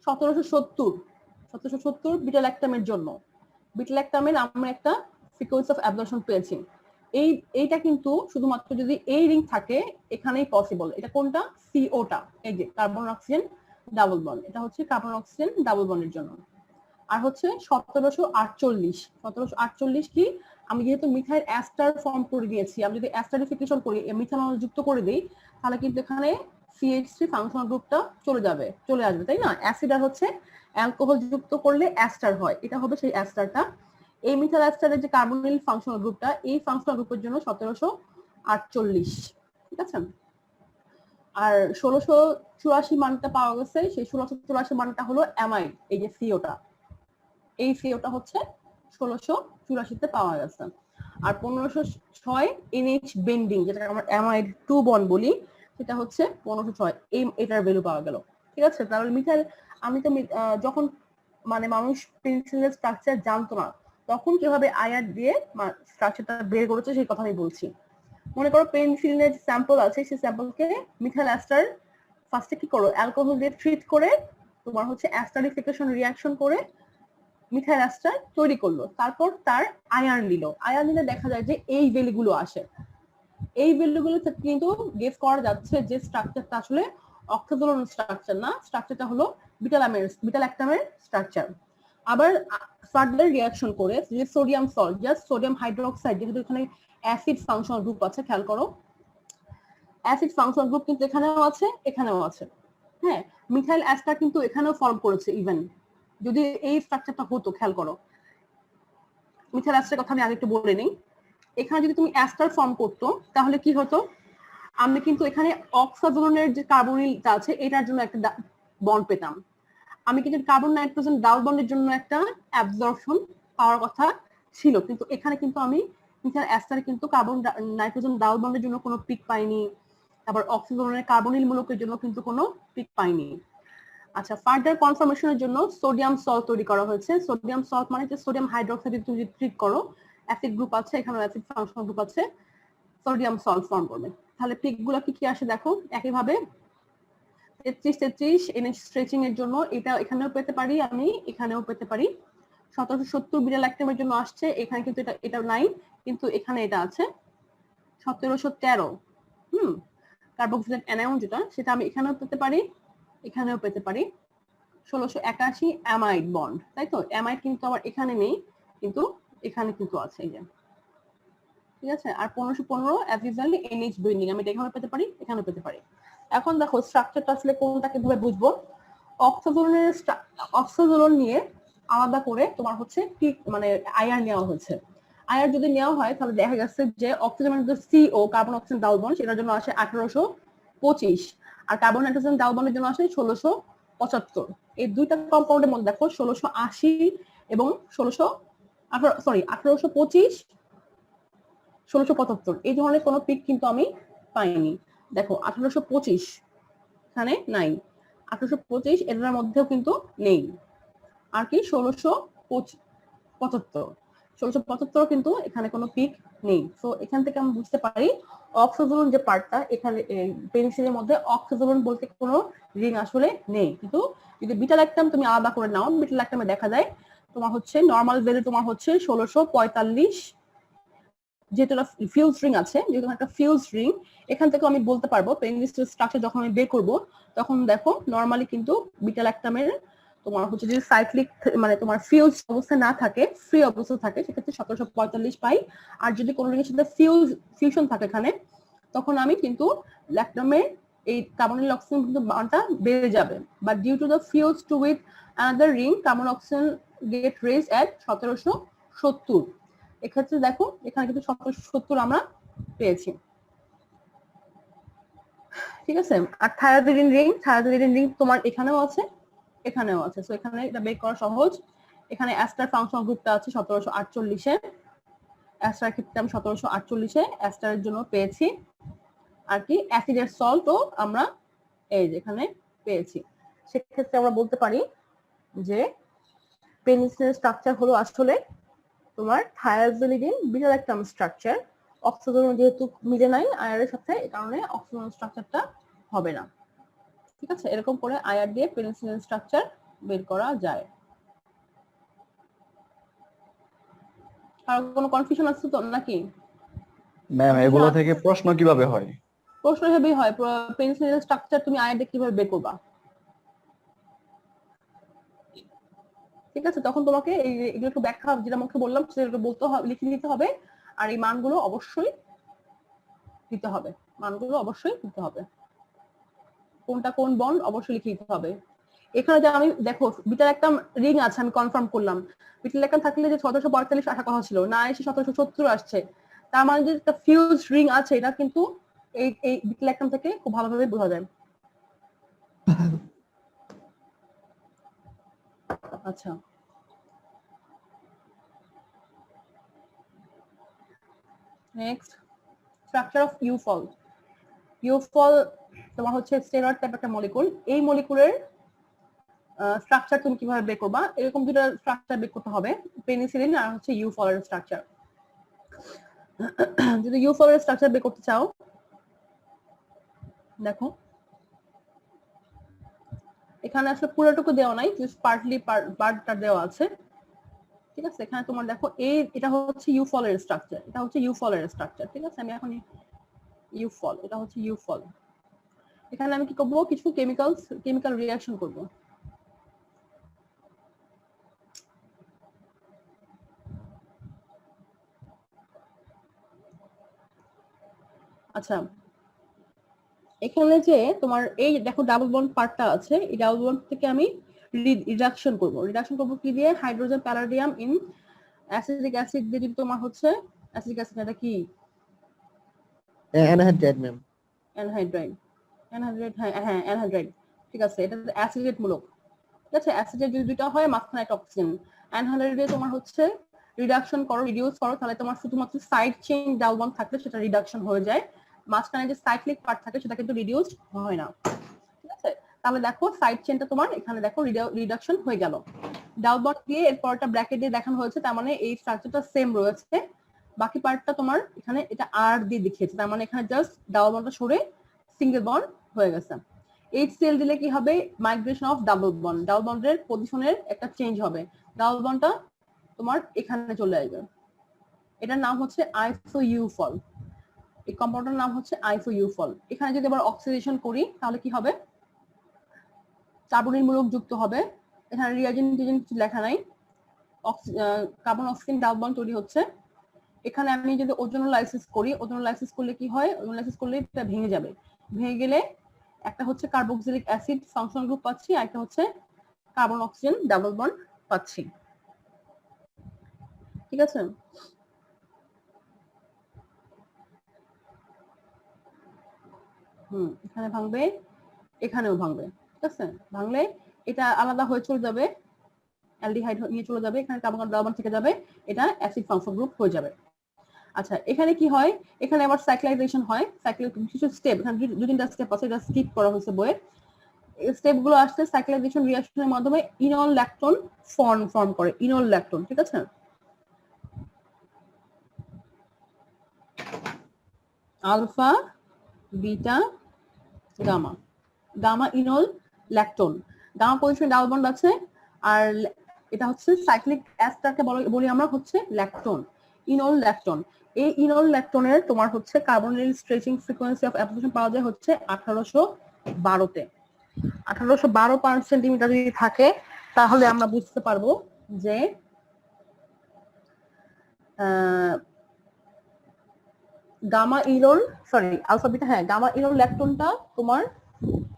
1770 বিটাল্যাক্টামের জন্য। বিটাল্যাক্টামের আমরা একটা ফ্রিকোয়েন্সি অফ অ্যাবজর্পশন পেয়েছি। এইটা কিন্তু শুধুমাত্র যদি এই রিং থাকে এখানেই পসিবল। এটা কোনটা, সিওটা, এই যে কার্বন অক্সিজেন ডাবল বন্ড, এটা হচ্ছে কার্বন অক্সিজেন ডাবল বন্ডের জন্য। আর হচ্ছে 1748 কি, আমি যেহেতু মিথাইল এস্টার ফর্ম করে দিয়েছি, আমি যদি এস্টারিফিকেশন করি, মিথানল যুক্ত করে দিই, তাহলে কিন্তু এখানে CH3 ফাংশনাল গ্রুপটা চলে আসবে, তাই না? অ্যাসিড আর হচ্ছে অ্যালকোহল যুক্ত করলে এস্টার হয়, এটা হবে সেই এস্টারটা। এই মিথাইল এস্টারের যে কার্বনিল ফাংশনাল গ্রুপটা, এই ফাংশনাল গ্রুপের জন্য 1748, ঠিক আছে। আর 1684 মানটা পাওয়া গেছে, সেই 1684 মানটা হলো অ্যামাইড, এই যে সিওটা, এই সিওটা হচ্ছে 1684 পাওয়া গেছে। আর 1506 NH বেন্ডিং, যেটা আমরা অ্যামাইড 2 বন্ড বলি, সেটা হচ্ছে 1506, এটার ভ্যালু পাওয়া গেল, ঠিক আছে। তাহলে মিথাইল, আমি তো যখন মানে মানুষ পেনিসিলিনের স্ট্রাকচার জানতো না, তখন কিভাবে আইআর দিয়ে স্ট্রাকচারটা বের করেছে সেই কথা আমি বলছি। মনে করো পেনিসিলিনের যে স্যাম্পল আছে, সেই স্যাম্পলকে মিথাইল এস্টার ফার্স্টে কি করো, অ্যালকোহল দিয়ে ট্রিট করে তোমার হচ্ছে এস্টারিফিকেশন রিঅ্যাকশন করে মিথাইল এস্টার তৈরি করলো, তারপর তার আয়ন নিল। আয়ন নিলে দেখা যায় যে এই ভ্যালুগুলো আসে। এই ভ্যালুগুলো কিন্তু গেস করা যাচ্ছে যে স্ট্রাকচারটা আসলে অক্সাজোলোন স্ট্রাকচার না, স্ট্রাকচারটা হলো বিটাল্যাক্টামের স্ট্রাকচার। আবার ফার্দার রিঅ্যাকশন করে যে sodium salt, just sodium hydroxide, যেহেতু এখানে অ্যাসিড ফাংশনাল গ্রুপ আছে, খেয়াল করো অ্যাসিড ফাংশনাল গ্রুপ কিন্তু এখানেও আছে, এখানেও আছে। হ্যাঁ, মিথাইল এস্টার কিন্তু এখানেও ফর্ম করেছে। ইভেন যদি এই স্ট্রাকচারটা হতো, খেয়াল করো মিথাইল এস্টারের কথা আমি আগে একটু বলে নিই। এখানে যদি তুমি এস্টার ফর্ম করতো, তাহলে কি হতো, আমি কিন্তু এখানে অক্সাজোলোনের যে কার্বনিলটা আছে এটার জন্য একটা বন্ড পেতাম। আমি কিন্তু কার্বন নাইট্রোজেন ডাবল বন্ডের জন্য একটা অ্যাবজর্পশন পাওয়ার কথা ছিল, কিন্তু এখানে কিন্তু আমি মিথাইল এস্টারে কিন্তু কার্বন নাইট্রোজেন ডাবল বন্ডের জন্য কোনো পিক পাইনি, আবার অক্সিজেনের কার্বনিল মূলকের জন্য কিন্তু কোনো পিক পাইনি। আচ্ছা, ফার্দার কনফার্মেশনের জন্য সোডিয়াম সল্ট তৈরি করা হয়েছে। সোডিয়াম সল্ট মানে যে সোডিয়াম হাইড্রোক্সাইড তুমি যদি ট্রিট করো, অ্যাসিড গ্রুপ আছে, এখানে অ্যাসিড ফাংশনাল গ্রুপ আছে, সোডিয়াম সল্ট ফর্ম করবে। তাহলে পিক গুলো কি কি আসে দেখো, একইভাবে 3333 NH স্ট্রেচিং এর জন্য এটা এখানেও পেতে পারি, আমি এখানেও পেতে পারি। 1770 বিটাল্যাক্টামের জন্য আসছে, এখানে কিন্তু এটা নাই, কিন্তু এখানে এটা আছে। 1713 কার্বক্সিলেট অ্যানায়ন যেটা, সেটা আমি এখানেও পেতে পারি, এখানেও পেতে পারি। 1681 অ্যামাইড বন্ড, তাই তো? অ্যামাইড কিন্তু আবার এখানে নেই, কিন্তু এখানে কিন্তু আছে, এই যে, ঠিক আছে। আর 1515 অ্যাভিজালি NH বেন্ডিং, আমি এটা এখানে পেতে পারি, এখানেও পেতে পারি। এখন দেখো স্ট্রাকচারটা আসলে কোনটা কিভাবে বুঝবো। অক্সাজোলন নিয়ে আলাদা করে তোমার হচ্ছে মানে আইআর নেওয়া হয়েছে। আইআর যদি নেওয়া হয় তাহলে দেখা গেছে যে অক্সিজেনের যে C O carbon oxygen double bond সেটার জন্য আসে 1825 আর কার্বন নাইট্রোজেন ডাবল বন্ডের জন্য আসে 1675। এই দুইটা কম্পাউন্ডের মধ্যে দেখো 1680 এবং 1825 1675 এই ধরনের কোনো পিক কিন্তু আমি পাইনি। দেখো 1825 এখানে নাই, 1825 এটার মধ্যেও কিন্তু নেই। আর কি 1675 কিন্তু এখানে কোনো পিক নেই। তো এখান থেকে আমি বুঝতে পারি অক্সাজোলন যে পার্টটা এখানে পেনিসিলিনের মধ্যে অক্সাজোলন বলতে কোনো রিং আসলে নেই। কিন্তু যদি বিটা ল্যাকটাম তুমি আলাদা করে নাও, বিটা ল্যাকটামে দেখা যায় তোমার হচ্ছে নরমাল ভ্যালু তোমার হচ্ছে 1645, যেহেতু একটা ফিউজ রিং আছে, যেহেতু একটা ফিউজ রিং, এখান থেকে আমি বলতে পারবো পেনিসিলিন স্ট্রাকচার যখন আমি বের করব তখন দেখো নরমালি কিন্তু বিটা ল্যাকটামের তোমার হচ্ছে যদি সাইক্লিক মানে তোমার ফিউজ অবস্থা না থাকে, ফ্রি অবস্থা থাকে, সেক্ষেত্রে 1745 পাই। আর যদি কোনো রিংয়ের সাথে ফিউশন থাকে এখানে, তখন আমি কিন্তু ল্যাকটামের এই কার্বনিল অক্সিজেন কিন্তু মানটা বেড়ে যাবে। But due to the fuse to with another ring carbon oxygen get raise at 1770। এক্ষেত্রে দেখো এখানে কিন্তু 1770 আমরা পেয়েছি। ঠিক আছে। আর থায়ামিডিন রিং তোমার এখানেও আছে, এখানেও আছে। সো এখানে এটা বের করা সহজ। এখানে অ্যাস্টার ফাংশন গ্রুপটা আছে 1748 এ, অ্যাস্টার ক্ষেত্রে আমি 1748 এ অ্যাস্টারের জন্য পেয়েছি। আর কি অ্যাসিডের সল্টও আমরা এই যে এখানে পেয়েছি। সেক্ষেত্রে আমরা বলতে পারি যে পেনিসিলিনের স্ট্রাকচার হলো আসলে তোমার থায়ামিডিন বিটা ল্যাকটাম স্ট্রাকচার। অক্সিজেন যেহেতু মিলে নাই আয়ার এর সাথে, এই কারণে অক্সিজেন স্ট্রাকচারটা হবে না। ঠিক আছে, এরকম করে আয়ার দিয়ে পেনিসিলিন স্ট্রাকচার বের করা যায়। আর কোনো কনফিউশন আছে তো নাকি? ম্যাম এগুলো থেকে প্রশ্ন কিভাবে হয়? প্রশ্ন হিসেবেই হয় পেনিসিলিন স্ট্রাকচার তুমি আয়ার দিয়ে কিভাবে বের করবা। ঠিক আছে, তখন তোমাকে এগুলো একটু ব্যাখ্যা যেটা মুখে বললাম সেটা বলতে হবে, লিখে নিতে হবে। আর এই মানগুলো অবশ্যই দিতে হবে, কোনটা কোন বন্ড অবশ্যই লিখে দিতে হবে। এখানে যে আমি দেখো বিটার একটা রিং আছে, আমি কনফার্ম করলাম। বিটার একটা থাকলে যে 1745 আসার কথা ছিল, না এসে 1770 আসছে, তার মানে যে একটা ফিউজ রিং আছে, এটা কিন্তু এই বিটার একটা থেকে খুব ভালোভাবে বোঝা যায়। আচ্ছা, নেক্সট স্ট্রাকচার অফ ইউফল। ইউফল তোমার হচ্ছে স্টেরয়েড টাইপ একটা মলিকুল। এই মলিকুলের স্ট্রাকচার তুমি কিভাবে বের করবা, এরকম দুটো স্ট্রাকচার বের করতে হবে, পেনিসিলিন আর হচ্ছে ইউফলের স্ট্রাকচার। যদি ইউফলের স্ট্রাকচার বের করতে চাও, দেখো এখানে আসলে পুরোটুকু দেওয়া নাই, জাস্ট পার্টলি পার্টটা দেওয়া আছে। ঠিক আছে, এখানে তোমার দেখো এটা হচ্ছে ইউফলের স্ট্রাকচার, ঠিক আছে। আমি এখন ইউফল, এটা হচ্ছে ইউফল। এখানে আমি কি করবো, কিছু কেমিক্যাল রিঅ্যাকশন করব। আচ্ছা, এখানে যে তোমার এই দেখো ডাবল বন্ড পার্টটা আছে, এই ডাবল বন্ড থেকে আমি রিডাকশন করব কি দিয়ে, hydrogen palladium in acetic acid দিয়ে। যদি তোমার হচ্ছে অ্যাসিটিক অ্যাসিড, এটা কি অ্যানহাইড্রাইড ম্যাম, অ্যানহাইড্রাইড, হ্যাঁ অ্যানহাইড্রাইড। ঠিক আছে, এটা অ্যাসিডেট মূলক। ঠিক আছে, অ্যাসিডেট যদি দুটো হয়, মাঝখানে একটা অক্সিজেন। অ্যানহাইড্রাইড দিয়ে তোমার হচ্ছে রিডাকশন করো, রিডিউস করো, তাহলে তোমার শুধুমাত্র সাইড চেইন ডাবল বন্ড থাকলে সেটা রিডাকশন হয়ে যায়, মাঝখানে যে সাইক্লিক পার্ট থাকে সেটা কিন্তু রিডিউস হয় না। ঠিক আছে, তাহলে দেখো সাইড চেইনটা তোমার এখানে দেখো রিডাকশন হয়ে গেল। ডাবল বন্ড দিয়ে এরপরটা ব্র্যাকেট দিয়ে দেখানো হয়েছে, তার মানে এই স্ট্রাকচারটা সেম রয়েছে। বাকি পার্টটা তোমার এখানে এটা আর দিয়ে দেখিয়েছে, তার মানে এখানে জাস্ট ডাবল বন্ডটা সরে সিঙ্গেল বন্ড হয়ে গেছে। HCl দিলে কি হবে, মাইগ্রেশন অফ ডাবল বন্ডের পজিশনের একটা চেঞ্জ হবে, ডাবল বন্ডটা তোমার এখানে চলে আসবে। এটার নাম হচ্ছে আইসোইউফল, এই কম্পাউন্ডের নাম হচ্ছে আইসোইউফল। এখানে যদি আবার অক্সিডেশন করি তাহলে কি হবে, কার্বনিল মূলক যুক্ত হবে। এখানে রিয়াজেন্ট কিছু লেখা নাই, কার্বন অক্সিজেন ডাবল বন্ড তৈরি হচ্ছে। এখানে আমি যদি ওজোনোলাইসিস করলে কি হয়, ওজোনোলাইসিস করলে এটা ভেঙে যাবে, ভেঙে গেলে একটা হচ্ছে কার্বক্সিলিক অ্যাসিড ফাংশনাল গ্রুপ পাচ্ছি, আর একটা হচ্ছে কার্বন অক্সিজেন ডাবল বন্ড পাচ্ছি। ঠিক আছে, এখানে ভাঙবে, এখানেও ভাঙবে। ঠিক আছে, ভাঙলে এটা আলাদা হয়ে চলে যাবে, অ্যালডিহাইড নিয়ে চলে যাবে, এখানে কার্বন ডাবল বন্ড থেকে যাবে, এটা অ্যাসিড ফাংশনাল গ্রুপ হয়ে যাবে। আচ্ছা, এখানে কি হয়, এখানে আবার সাইক্লাইজেশন হয়, কিছু স্টেপ, এখানে দুই তিনটা স্টেপ আছে, এটা স্কিপ করা হয়েছে বইয়ে। স্টেপ গুলো আসছে সাইক্লাইজেশন রিঅ্যাকশনের মাধ্যমে ইনল ল্যাকটোন ফর্ম করে, ইনল ল্যাকটোন। ঠিক আছে, alpha beta gamma, gamma enol lactone, gamma পজিশনে ডাবল বন্ড আছে, আর এটা হচ্ছে সাইক্লিক অ্যাস্টারকে বলি আমরা হচ্ছে ল্যাকটোন, ইনল ল্যাকটোন। এই ইনল ল্যাকটোনের তোমার হচ্ছে carbonyl stretching frequency of application পাওয়া যায় হচ্ছে 1812 তে। 1812 পার সেন্টিমিটার যদি থাকে তাহলে আমরা বুঝতে পারবো যে গামা ইনল আলফা বিটা, হ্যাঁ গামা ইনল ল্যাকটোনটা তোমার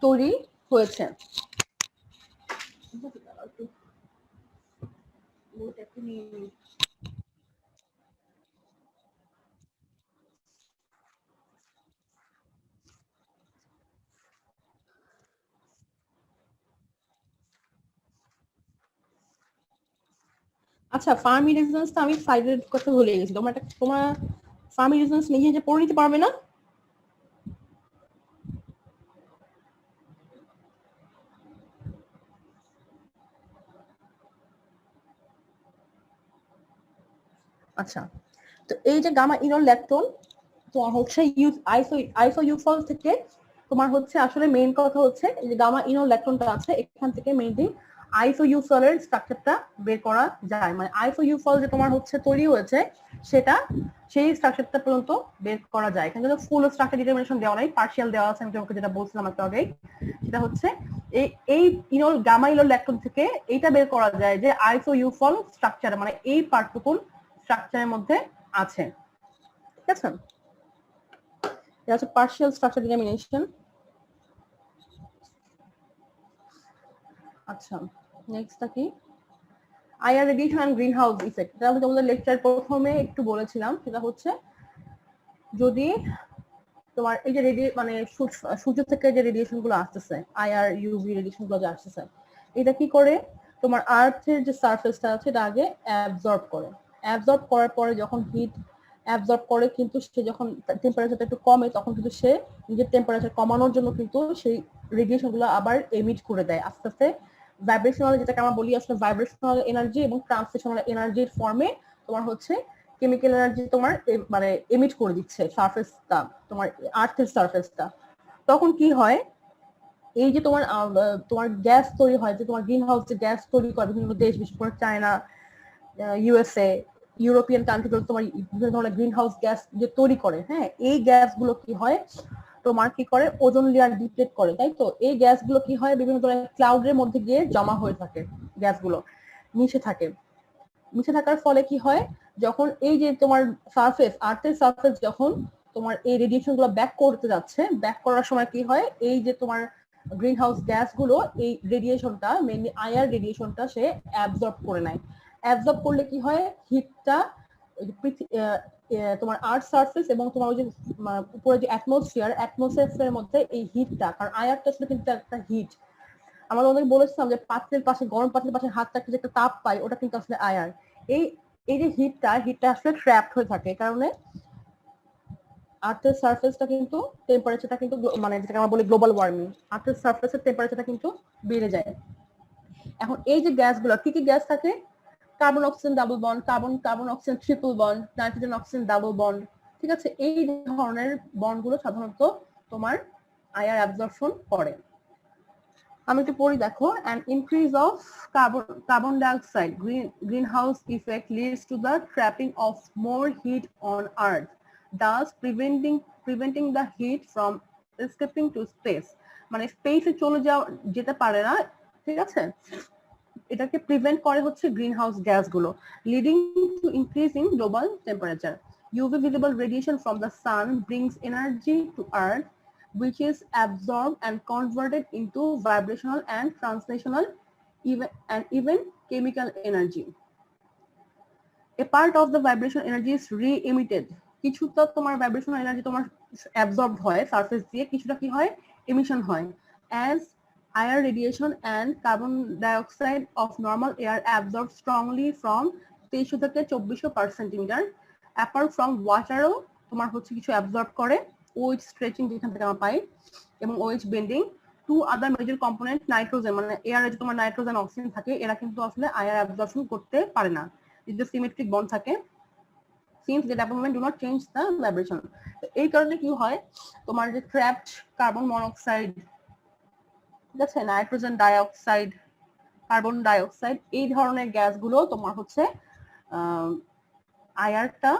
তৈরি হয়েছে। আচ্ছা, ফার্মি রেজোন্যান্সটা আমি সাইডের কথা ভুলে গেছি, তোমরা ফার্মি রেজোন্যান্স নিজে নিজে পড়ে নিতে পারবে না? আচ্ছা, তো এই যে গামা ইনল ল্যাকটোন তোমার হচ্ছে আইসোইউফল থেকে তোমার হচ্ছে আসলে মেইন কথা হচ্ছে এই যে গামা ইনল ল্যাকটোনটা আছে, এখান থেকে মেইনলি আইসোইউফলের স্ট্রাকচারটা বের করা যায়, মানে আইসোইউফল যে তোমার হচ্ছে তৈরি হয়েছে সেটা, সেই স্ট্রাকচারটা পর্যন্ত বের করা যায়। এখানে কিন্তু ফুল স্ট্রাকচার ডিটারমিনেশন দেওয়া নাই, পার্শিয়াল দেওয়া আছে, আমি তোমাকে যেটা বলছিলাম একটু আগেই, সেটা হচ্ছে এই ইনল গামা ইনল ল্যাকটোন থেকে এইটা বের করা যায় যে আইসোইউফল স্ট্রাকচার, মানে এই পার্টটুকুন স্ট্রাকচারের মধ্যে আছে। ঠিক আছে, এটা হচ্ছে পার্শিয়াল স্ট্রাকচার ডিটারমিনেশন। আচ্ছা, নেক্সটটা কি, IR radiation and greenhouse effect. এটা আমি তোমাদের লেকচার প্রথমে একটু বলেছিলাম, সেটা হচ্ছে যদি তোমার এই যে মানে সূর্য থেকে যে রেডিয়েশন গুলো আসতেছে, আইআর ইউভি রেডিয়েশন গুলো যে আসতেছে, এটা কি করে তোমার আর্থের যে সারফেসটা আছে এটা আগে অ্যাবজর্ব করে, অ্যাবজর্ব করার পরে যখন হিট অ্যাবজর্ব করে কিন্তু সে যখন টেম্পারেচারটা একটু কমে তখন কিন্তু সে নিজের টেম্পারেচার কমানোর জন্য কিন্তু সেই রেডিয়েশন গুলো আবার এমিট করে দেয় আস্তে আস্তে, ভাইব্রেশনাল, যেটাকে আমরা বলি আসলে ভাইব্রেশনাল এনার্জি এবং ট্রান্সলেশনাল এনার্জির ফর্মে তোমার হচ্ছে কেমিক্যাল এনার্জি তোমার মানে এমিট করে দিচ্ছে সারফেসটা, তোমার আর্থের সারফেসটা। তখন কি হয়, এই যে তোমার গ্যাস তৈরি হয়, যে তোমার গ্রিন হাউস যে গ্যাস তৈরি করে বিভিন্ন দেশ, বিশেষ করে চায়না, ইউএসএ, ইউরোপিয়ান কান্ট্রিগুলো তোমার বিভিন্ন ধরনের গ্রিন হাউস গ্যাস যে তৈরি করে, হ্যাঁ এই গ্যাসগুলো কি হয় তোমার কি করে ওজোন লেয়ার ডিপ্লেট করে, তাই তো এই গ্যাসগুলো কি হয় বিভিন্ন ধরনের ক্লাউডের মধ্যে গিয়ে জমা হয়ে থাকে, গ্যাসগুলো মিশে থাকে, মিশে থাকার ফলে কি হয় যখন এই যে তোমার সারফেস আর্থের সারফেস যখন তোমার এই রেডিয়েশন গুলো ব্যাক করতে যাচ্ছে, ব্যাক করার সময় কি হয় এই যে তোমার গ্রিন হাউস গ্যাস গুলো এই রেডিয়েশনটা মেইনলি আইআর রেডিয়েশনটা সে অ্যাবজর্ব করে নেয়। অ্যাবজর্ব করলে কি হয় হিটটা তোমার আর্থ সারফেস এবং তোমার ওই যে উপরে যে অ্যাটমসফিয়ারের মধ্যে এই হিটটা, কারণ আইআরটা আসলে কিন্তু একটা হিট, আমরা তোমাদের বলেছিলাম যে পাত্রের পাশে গরম পাত্রের পাশে হাত রাখলে যে একটা তাপ পাই ওটা কিন্তু আসলে আয়ার। এই যে হিটটা আসলে ট্র্যাপড হয়ে থাকে, কারণে আর্থের সারফেসটা কিন্তু টেম্পারেচারটা কিন্তু মানে যেটাকে আমরা বলি গ্লোবাল ওয়ার্মিং, আর্থের সারফেসের টেম্পারেচারটা কিন্তু বেড়ে যায়। এখন এই যে গ্যাসগুলো কি কি গ্যাস থাকে, carbon oxygen double bond, carbon oxygen triple bond, nitrogen oxygen double bond. ঠিক আছে, এই ধরনের বন্ডগুলো সাধারণত তোমার আয়ার অ্যাবজর্পশন করে। আমি একটু পড়ি দেখো, an increase of carbon dioxide greenhouse effect leads to the trapping of more heat on earth, thus preventing the heat from escaping to space, মানে স্পেসে চলে যেতে পারে না। ঠিক আছে, এটাকে প্রিভেন্ট করে হচ্ছে গ্রিন হাউস গ্যাসগুলো, leading to increase in global temperature. UV visible radiation from the sun brings energy to earth which is absorbed and converted into vibrational and translational even chemical energy. A part of the vibration energy is re-emitted. কিছুটা তোমার vibrational energy তোমার absorbed হয় surface দিয়ে, কিছুটা কি হয় emission হয় as higher radiation and carbon dioxide of normal air absorbed strongly from 2300 থেকে 2400 per centimeter. Apart from waterও তোমার হচ্ছে কিছু অ্যাবজর্ব করে, OH স্ট্রেচিং যেখান থেকে আমরা পাই এবং OH bending. To other major component nitrogen, মানে এয়ারে যে তোমার নাইট্রোজেন অক্সিজেন থাকে এরা কিন্তু আসলে আয়ার অ্যাবজর্পশন করতে পারে না, যে সিমেট্রিক বন্ড থাকে, since the development do not change the vibration. এই কারণে কি হয় তোমার যে ট্র্যাপড কার্বন মনোক্সাইড, ঠিক আছে, নাইট্রোজেন ডাইঅক্সাইড, কার্বন ডাইঅক্সাইড, এই ধরনের গ্যাসগুলো তোমার হচ্ছে আয়ারটা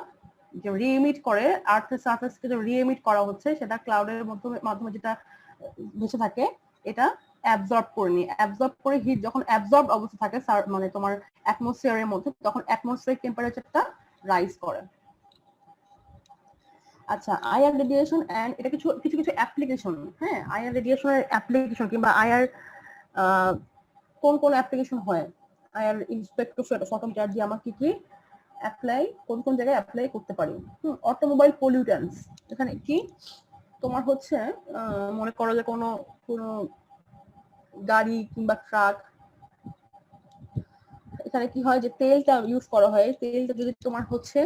যে রিএমিট করে আর্থের সারফেস থেকে যে রিএমিট করা হচ্ছে সেটা ক্লাউডের মাধ্যমে যেটা ভেসে থাকে এটা অ্যাবজর্ব করে নি, অ্যাবজর্ব করে হিট যখন অ্যাবজর্ব অবস্থা থাকে মানে তোমার অ্যাটমসফিয়ারের মধ্যে, তখন অ্যাটমসফিয়ারিক টেম্পারেচারটা রাইজ করে। আচ্ছা, আয়ার রেডিয়েশন এন্ড এটা কিছু কিছু কিছু অ্যাপ্লিকেশন, হ্যাঁ, আয়ার রেডিয়েশনের অ্যাপ্লিকেশন কিংবা আয়ার কোন কোন অ্যাপ্লিকেশন হয়, আয়ার স্পেকট্রোফটোমিটার দিয়ে আমরা কি কি অ্যাপ্লাই, কোন কোন জায়গায় অ্যাপ্লাই করতে পারি। অটোমোবাইল পলিউটেন্টস, এখানে কি তোমার হচ্ছে মনে করো যে কোনো কোনো গাড়ি কিংবা ট্রাক, এখানে কি হয় যে তেলটা ইউজ করা হয়, তেলটা যদি তোমার হচ্ছে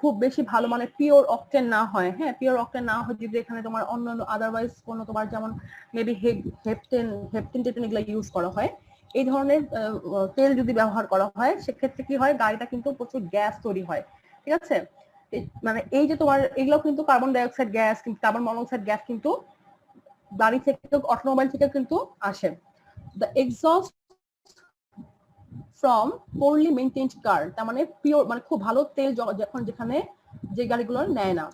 খুব বেশি ভালো মানে পিওর অকটেন না হয়, হ্যাঁ, পিওর অকটেন না হয়, যদি এখানে তোমার অন্যান্য আদারওয়াইজ কোনো তোমার যেমন মেবি হেপটেন টেটেন এগুলো ইউজ করা হয়, এই ধরনের তেল যদি ব্যবহার করা হয় সেক্ষেত্রে কি হয় গাড়িটা কিন্তু প্রচুর গ্যাস তৈরি হয়, ঠিক আছে। মানে এই যে তোমার এগুলো কিন্তু carbon dioxide gas, carbon monoxide gas কিন্তু গাড়ি থেকে, অটোমোবাইল থেকে কিন্তু আসে। The exhaust from poorly maintained car, তার মানে পিওর মানে খুব ভালো তেল যখন যেখানে যে গাড়িগুলো নেয় না,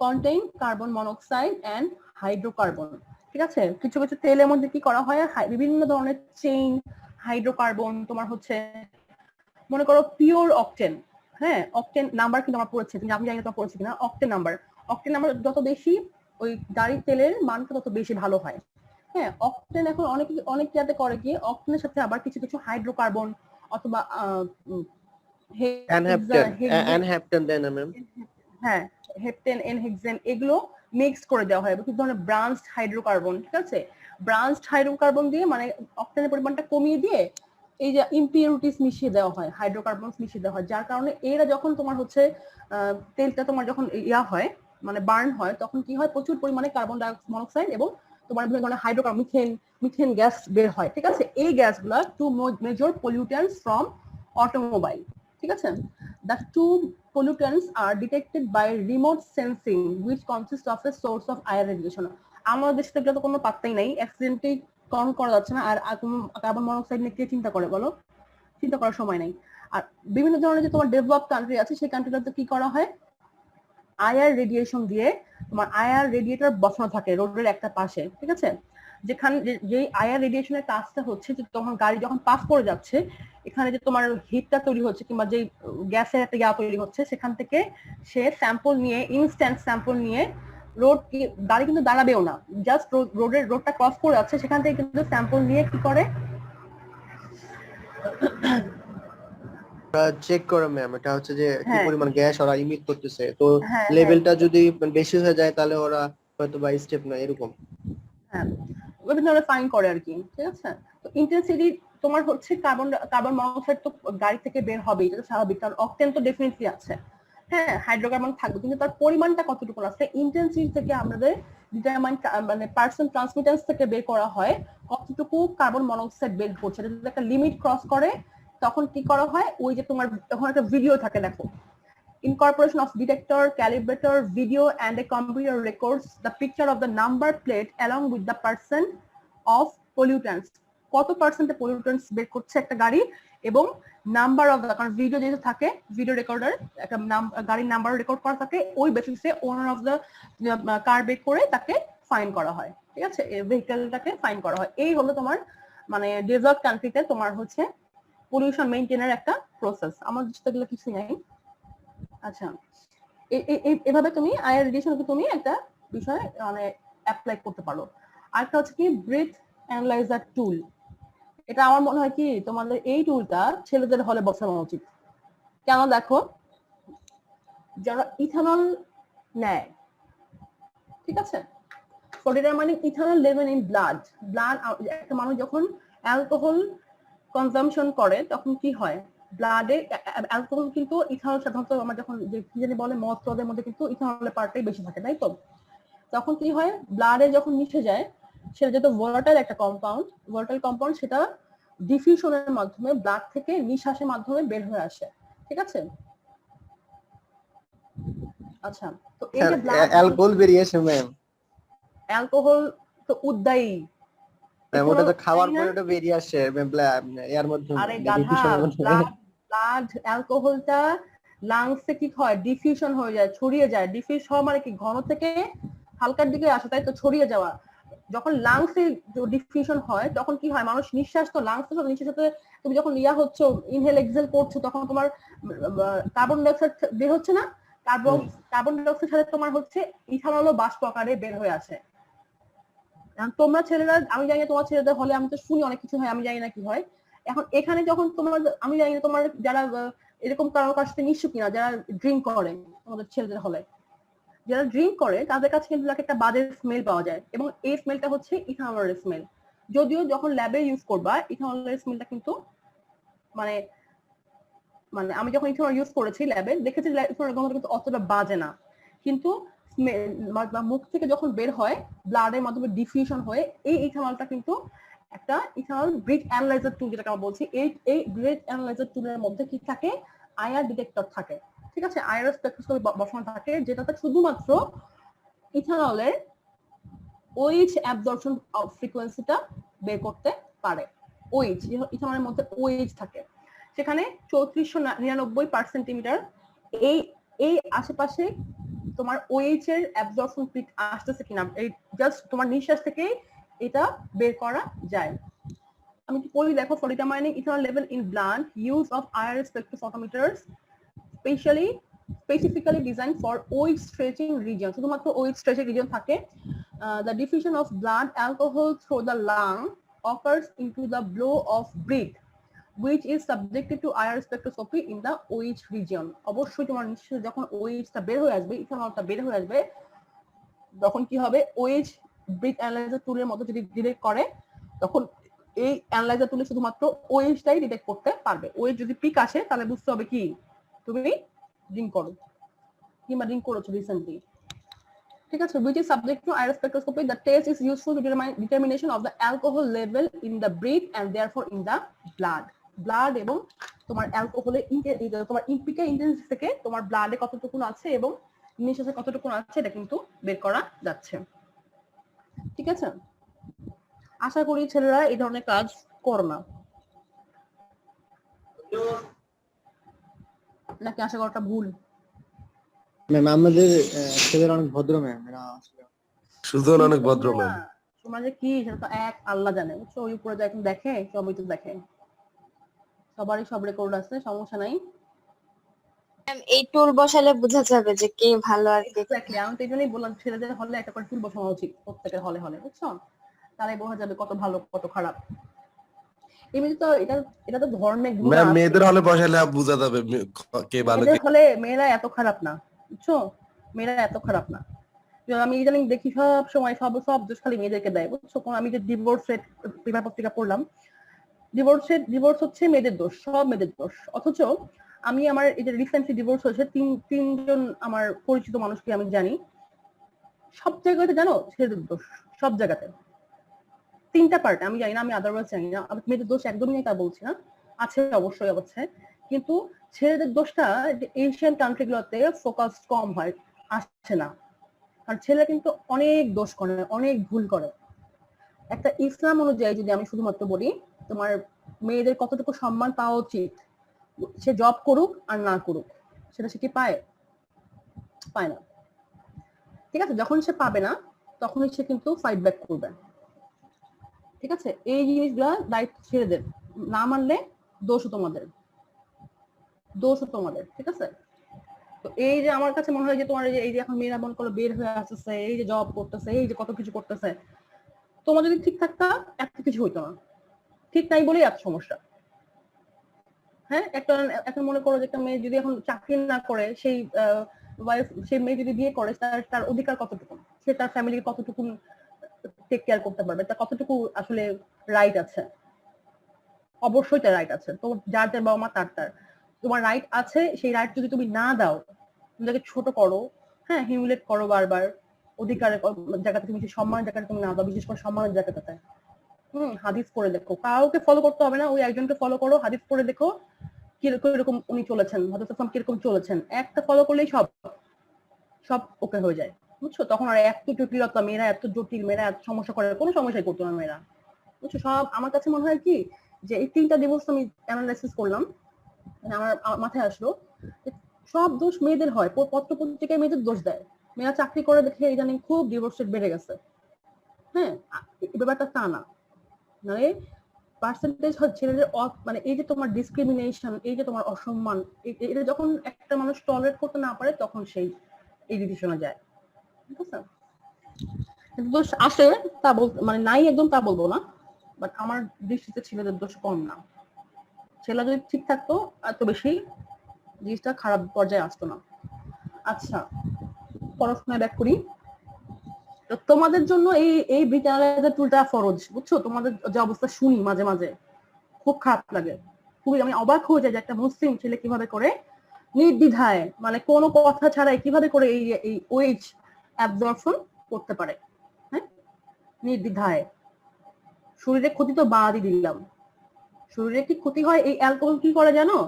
contain carbon monoxide and hydrocarbon, ঠিক আছে। কিছু কিছু তেলের মধ্যে কি করা হয় বিভিন্ন ধরনের চেইন হাইড্রোকার্বন, তোমার হচ্ছে মনে করো পিওর অকটেন, হ্যাঁ, অকটেন নাম্বার কিন্তু আমরা পড়েছি, আমি জানি না তোমার পড়েছি কিনা, অকটেন নাম্বার যত বেশি ওই গাড়ির তেলের মানটা তত বেশি ভালো হয়, হ্যাঁ। অকটেন এখন অনেক জায়গাতে করে কি অকটেনের সাথে আবার কিছু কিছু হাইড্রোকার্বন অথবা অ্যানহেপ্টেন দেন না ম্যাম, হ্যাঁ, হেপটেন এনহেক্সেন এগুলো মিক্স করে দেওয়া হয়, কিছু ধরনের ব্রাঞ্চড হাইড্রোকার্বন, ঠিক আছে। ব্রাঞ্চড হাইড্রোকার্বন দিয়ে মানে অক্টেনের পরিমাণটা কমিয়ে দিয়ে এই যে ইম্পিউরিটিস মিশিয়ে দেওয়া হয়, হাইড্রোকার্বনস মিশিয়ে দেওয়া হয়, যার কারণে এরা যখন তোমার হচ্ছে তেলটা তোমার যখন ইয়া হয় মানে বার্ন হয় তখন কি হয় প্রচুর পরিমাণে কার্বন মনোক্সাইড এবং তোমার বিভিন্ন ধরনের হাইড্রোকার্বন মিথেন গ্যাস বের হয়, ঠিক আছে। এই গ্যাসগুলা two major pollutants from automobile, ঠিক আছে। The two pollutants are detected by remote sensing which consists of a source of air radiation. আমাদের দেশে এগুলো তো কোনো পাত্তাই নাই, অ্যাক্সিডেন্টলি কাউন্ট করা যাচ্ছে না, আর কার্বন মনোক্সাইড নিয়ে কে চিন্তা করে বলো, চিন্তা করার সময় নাই। আর বিভিন্ন ধরনের যে তোমার ডেভেলপ কান্ট্রি আছে সেই কান্ট্রিটাতে কি করা হয় আয়ার রেডিয়েশন দিয়ে তোমার আয়ার রেডিয়েটর বসানো থাকে রোডের একটা পাশে, ঠিক আছে। যেখানে যে আয়ার রেডিয়েশনের কাজটা হচ্ছে যে তখন গাড়ি যখন পাস করে যাচ্ছে এখানে যে তোমার হিটটা তৈরি হচ্ছে কিংবা যে গ্যাসের একটা ইয়া তৈরি হচ্ছে সেখান থেকে সে স্যাম্পল নিয়ে ইনস্ট্যান্ট স্যাম্পল নিয়ে গাড়ি কিন্তু দাঁড়াবেও না, জাস্ট রোডটা ক্রস করে যাচ্ছে সেখান থেকে কিন্তু স্যাম্পল নিয়ে কি করে চেক করে ম্যাম, এটা হচ্ছে যে কি হ্যাঁ। পরিমাণ গ্যাস ওরা ইমিট করতেছে, তো হ্যাঁ, লেভেলটা যদি বেশি হয়ে যায় তাহলে ওরা হয়তো বা স্টেপ না এরকম, হ্যাঁ, বিভিন্ন ধরনের ফাইন করে আর কি, ঠিক আছে। তো ইন্টেন্সিটি তোমার হচ্ছে কার্বন মনোক্সাইড তো গাড়ি থেকে বের হবে, এটা তো স্বাভাবিক, কারণ অকটেন তো ডেফিনেটলি আছে, হ্যাঁ, হাইড্রোকার্বন থাকবে, কিন্তু তার পরিমাণটা কতটুকু আছে ইন্টেন্সিটি থেকে আমাদের ডিটারমাইন মানে পার্সেন্ট ট্রান্সমিটেন্স থেকে বের করা হয় কতটুকু কার্বন মনোক্সাইড বের হচ্ছে, যদি একটা লিমিট ক্রস করে তখন কি করা হয় ওই যে তোমার তখন একটা ভিডিও থাকে, দেখো incorporation of detector, calibrator, video and a computer records the picture of the number plate along with the percent of pollutants, কত পার্সেন্টে pollutants বের করছে একটা গাড়ি এবং নাম্বার অফ দ্য, কারণ ভিডিও যেহেতু থাকে ভিডিও রেকর্ডার একটা গাড়ির নাম্বার রেকর্ড করা থাকে, ওই বেসিসে ওনার অফ দ্য কার বের করে তাকে ফাইন করা হয়, ঠিক আছে, ভেহিকেলটাকে ফাইন করা হয়। এই হলো তোমার মানে ডেভেলপড কান্ট্রিতে তোমার হচ্ছে পলিউশন মেইনটেইনের একটা প্রসেস, আমাদের দেশে এগুলো কিছু নাই। আচ্ছা, এভাবে তুমি আয়ার রেডিয়েশনকে তুমি একটা বিষয় মানে অ্যাপ্লাই করতে পারো। আরেকটা হচ্ছে কি ব্রেথ অ্যানালাইজার টুল। এটা আমার মনে হয় কি তোমাদের এই টুলটা ছেলেদের হলে বসানো উচিত। কেন দেখো, যারা ইথানল নেয়, ঠিক আছে, for determining ethanol level in blood, একটা মানুষ যখন অ্যালকোহল কনজাম্পশন করে তখন কি হয়, ব্লাডে অ্যালকোহল কিন্তু ইথানল সাধারণত আমরা যখন যে কি জানি বলে মদ টদের মধ্যে কিন্তু ইথানলের পার্টটাই বেশি থাকে, তাই তো? তখন কি হয়, ব্লাডে যখন মিশে যায় সেটা যেহেতু ভোলাটাইল একটা কম্পাউন্ড, সেটা ডিফিউশনের মাধ্যমে ব্লাড থেকে নিঃশ্বাসের মাধ্যমে বের হয়ে আসে, ঠিক আছে? আচ্ছা, তো এই যে ব্লাড অ্যালকোহল বেরিয়েছে ম্যাম, অ্যালকোহল তো উদ্দায়ী, ওটা তো খাওয়ার তাই না? পরে ওটা বেরিয়ে আসে এর মধ্যে, আরে গাধা, ব্লাড অ্যালকোহলটা লাংসে কি হয়, ডিফিউশন হয়ে যায়, ছড়িয়ে যায়। ডিফিউজ হওয়া মানে কি ঘন থেকে হালকার দিকে আসে, তাই তো, ছড়িয়ে যাওয়া। যখন লাংসে ডিফিউশন হয় তখন কি হয়, মানুষ নিঃশ্বাস তো লাংসে তো নিঃশ্বাস সাথে তুমি যখন হচ্ছে ইনহেল এক্সহেল করছো তখন তোমার কার্বন ডাইঅক্সাইড বের হচ্ছে না, কার্বন ডাইঅক্সাইড সাথে তোমার হচ্ছে ইথানলও বাষ্প আকারে বের হয়ে আসে। তোমরা ছেলেরা, আমি জানি না তোমার ছেলেদের হলে, আমি তো শুনি অনেক কিছু হয়, আমি জানি না কি হয়। এখন এখানে যখন তোমার, আমি জানি না তোমার যারা এরকম কারোর কাছ থেকে নিশ্চয় কিনা যারা ড্রিঙ্ক করে তোমাদের ছেলেদের হলে, যারা ড্রিঙ্ক করে তাদের কাছে কিন্তু একটা বাজে স্মেল পাওয়া যায়, এবং এই স্মেলটা হচ্ছে ইথানলের স্মেল। যদিও যখন ল্যাবে ইউজ করবা ইথানলের স্মেলটা কিন্তু মানে মানে আমি যখন ইথানল ইউজ করেছি ল্যাবে দেখেছি ইথানলের গন্ধটা কিন্তু অতটা বাজে না, কিন্তু মুখ থেকে যখন বের হয় ব্লাডের মাধ্যমে ডিফিউশন হয়ে এই ইথানলটা কিন্তু একটা ইথানল ব্রেথ অ্যানালাইজার টুল, যেটাকে আমরা বলছি, এই ব্রেথ অ্যানালাইজার টুলের মধ্যে কি থাকে, আইআর ডিটেক্টর থাকে, ঠিক আছে, আইআর স্পেকট্রোস্কোপি বসানো থাকে, যেটাতে শুধুমাত্র ইথানলের ওএইচ অ্যাবজর্পশন ফ্রিকোয়েন্সিটা বের করতে পারে। ওএইচ, ইথানলের মধ্যে ওএইচ থাকে, সেখানে 3499 এই আশেপাশে তোমার ওএইচ এর অ্যাবজর্পশন পিক আসতেছে কিনা, এই জাস্ট তোমার নিঃশ্বাস থেকে এটা বের করা যায়। আমি কি বলি দেখো, for determining ethanol level in blood, use of IR spectrophotometers specifically designed for OH stretching region, শুধুমাত্র OH stretching region থাকে। The diffusion of blood alcohol through the lung occurs into the blow of breath, which is subjected to IR spectroscopy in the OH region. অবশ্যই তোমার নিশ্চয়ই যখন OH টা বের হয়ে আসবে, ইথানলটা বের হয়ে আসবে, তখন কি হবে, OH ব্রেথ অ্যানালাইজার টুলের মতো যদি ডিটেক্ট করে, তখন এই অ্যানালাইজার টুলে শুধুমাত্র OH টাই ডিটেক্ট করতে পারবে। OH যদি পিক আসে তাহলে বুঝতে হবে কি তুমি ড্রিঙ্ক করো কিংবা ড্রিঙ্ক করেছো রিসেন্টলি, ঠিক আছে। Which is subject to IR spectroscopy. The test is useful to determination of the alcohol level in the breath and therefore in the blood এবং তোমার অ্যালকোহলের তোমার ইম্পিকা ইন্টেন্সিটি থেকে তোমার ব্লাডে কতটুকু আছে এবং নিঃশ্বাসে কতটুকু আছে এটা কিন্তু বের করা যাচ্ছে, ঠিক আছে। আশা করি ছেলেরা এই ধরনের কাজ করো না, নাকি আশা করাটা ভুল? ম্যাম আমাদের ছেলেরা অনেক ভদ্র ম্যাম, এরা সুজন অনেক ভদ্র ম্যাম। তোমরা যে কি সেটা তো এক আল্লাহ জানে, বুঝছো? ওই উপরে যখন দেখে সবই তো দেখে, সবারই সব রেকর্ড আছে, সমস্যা নাই। এই টুল বসালে বোঝা যাবে যে কে ভালো আর কে এক্স্যাক্টলি, আমি তো এই জন্যই বললাম ছেলেদের হলে একটা করে টুল বসানো উচিত প্রত্যেকের হলে, বুঝছো? তাহলে বোঝা যাবে কত ভালো কত খারাপ। এমনি তো এটা তো ধর্মের গুণ ম্যাম আছে। মেয়েদের হলে বসালে বোঝা যাবে কে ভালো কে। মেয়েদের হলে মেয়েরা এত খারাপ না, বুঝছো? মেয়েরা এত খারাপ না। আমি ইদানিং দেখি সব সময় সব দোষ খালি মেয়েদেরকে দেয়, বুঝছো? আমি যে ডিভোর্স রেট পেপার পত্রিকা পড়লাম, ডিভোর্স হচ্ছে মেয়েদের দোষ, সব মেয়েদের দোষ। অথচ আমি আমার এই যে রিসেন্টলি ডিভোর্স হয়েছে তিনজন আমার পরিচিত মানুষকে আমি জানি, সব জায়গাতে জানো ছেলেদের দোষ, সব জায়গাতে। তিনটা পার্ট আমি জানি না, আমি আদারওয়াইজ জানি না, আমি মেয়েদের দোষ একদমই নেই তা বলছি না, আছে অবশ্যই আছে, কিন্তু ছেলেদের দোষটা এশিয়ান কান্ট্রি গুলোতে ফোকাস কম হয়, আসছে না। কারণ ছেলেরা কিন্তু অনেক দোষ করে, অনেক ভুল করে। একটা ইসলাম অনুযায়ী যদি আমি শুধুমাত্র বলি, তোমার মেয়েদের কতটুকু সম্মান পাওয়া উচিত, সে জব করুক আর না করুক, সেটা সে কি পায়? পায় না, ঠিক আছে। যখন সে পাবে না তখনই সে কিন্তু ফাইট ব্যাক করবে, ঠিক আছে। এই জিনিসগুলা দায়িত্ব ছেলেদের, না মানলে দোষও তোমাদের, ঠিক আছে। তো তো এই যে আমার কাছে মনে হয় যে তোমার এই যে এখন মেয়েরা মন করো বের হয়ে আসতেছে, এই যে জব করতেছে, এই যে কত কিছু করতেছে, তোমার যদি ঠিক থাকতা এত কিছু হইতো না। ঠিক নাই বলেই এত সমস্যা। হ্যাঁ, একটা এখন মনে করো যে একটা মেয়ে যদি এখন চাকরি না করে, সেই ওয়াইফ, সেই মেয়ে যদি বিয়ে করে, তার অধিকার কতটুকু, সে তার ফ্যামিলিকে কতটুকু টেক কেয়ার করতে পারবে, তার কতটুকু আসলে রাইট আছে। অবশ্যই তার রাইট আছে। তো যার যার বাবা মা তার তোমার রাইট আছে, সেই রাইট যদি তুমি না দাও, তুমি তাকে ছোট করো, হ্যাঁ, হিউমিলেট করো বারবার, অধিকারের জায়গাতে তুমি যে সম্মানের জায়গাটা তুমি না দাও, বিশেষ করে সম্মানের জায়গাটাতে। হাদিস পড়ে দেখো, কাউকে ফলো করতে হবে না, ওই একজনকে ফলো করো, হাদিস পড়ে দেখো কিরকম উনি চলেছেন, হযরত সাল্লাল্লাহু কিরকম চলেছেন, একটা ফলো করলেই সব ওকে হয়ে যায়, বুঝছো? তখন আর এত জটিলতা, মেয়েরা এত জটিল, মেয়েরা এত সমস্যা করে, কোনো সমস্যাই করতো না মেয়েরা, বুঝছো? সব আমার কাছে মনে হয় কি যে এই 3টা ডিভোর্স আমি অ্যানালাইসিস করলাম, মানে আমার মাথায় আসলো যে সব দোষ মেয়েদের হয়, পত্র পত্রিকায় মেয়েদের দোষ দেয়, মেয়েরা চাকরি করে দেখে ইদানিং খুব ডিভোর্স রেট বেড়ে গেছে। হ্যাঁ, এই ব্যাপারটা তা না, মানে পার্সেন্টেজ হচ্ছে মানে এই যে তোমার ডিসক্রিমিনেশন, এই যে তোমার অসম্মান, এটা যখন একটা মানুষ টলারেট করতে না পারে, তখন সেই এই ডিসিশনে যায়, ঠিক আছে? কিন্তু দোষ আসে, তা মানে নাই একদম তা বলবো না, বাট আমার দৃষ্টিতে ছেলেদের দোষ কম না। ছেলে যদি ঠিক থাকতো এত বেশি জিনিসটা খারাপ পর্যায়ে আসতো না। আচ্ছা, পড়াশোনায় ব্যাক করি। তো তোমাদের জন্য এই ব্রিটানালাইজার টুলটা ফরজ, বুঝছো? তোমাদের যে অবস্থা শুনি মাঝে মাঝে খুব খারাপ লাগে, খুবই আমি অবাক হয়ে যাই যে একটা মুসলিম ছেলে কিভাবে করে নির্দ্বিধায়, মানে কোনো কথা ছাড়াই কিভাবে করে এই ওয়েজ অ্যাবজর্পশন করতে পারে। হ্যাঁ, নির্দ্বিধায়। শরীরে ক্ষতি তো বাদই দিলাম, শরীরে কি ক্ষতি হয়? এই অ্যালকোহল কি করে জানো?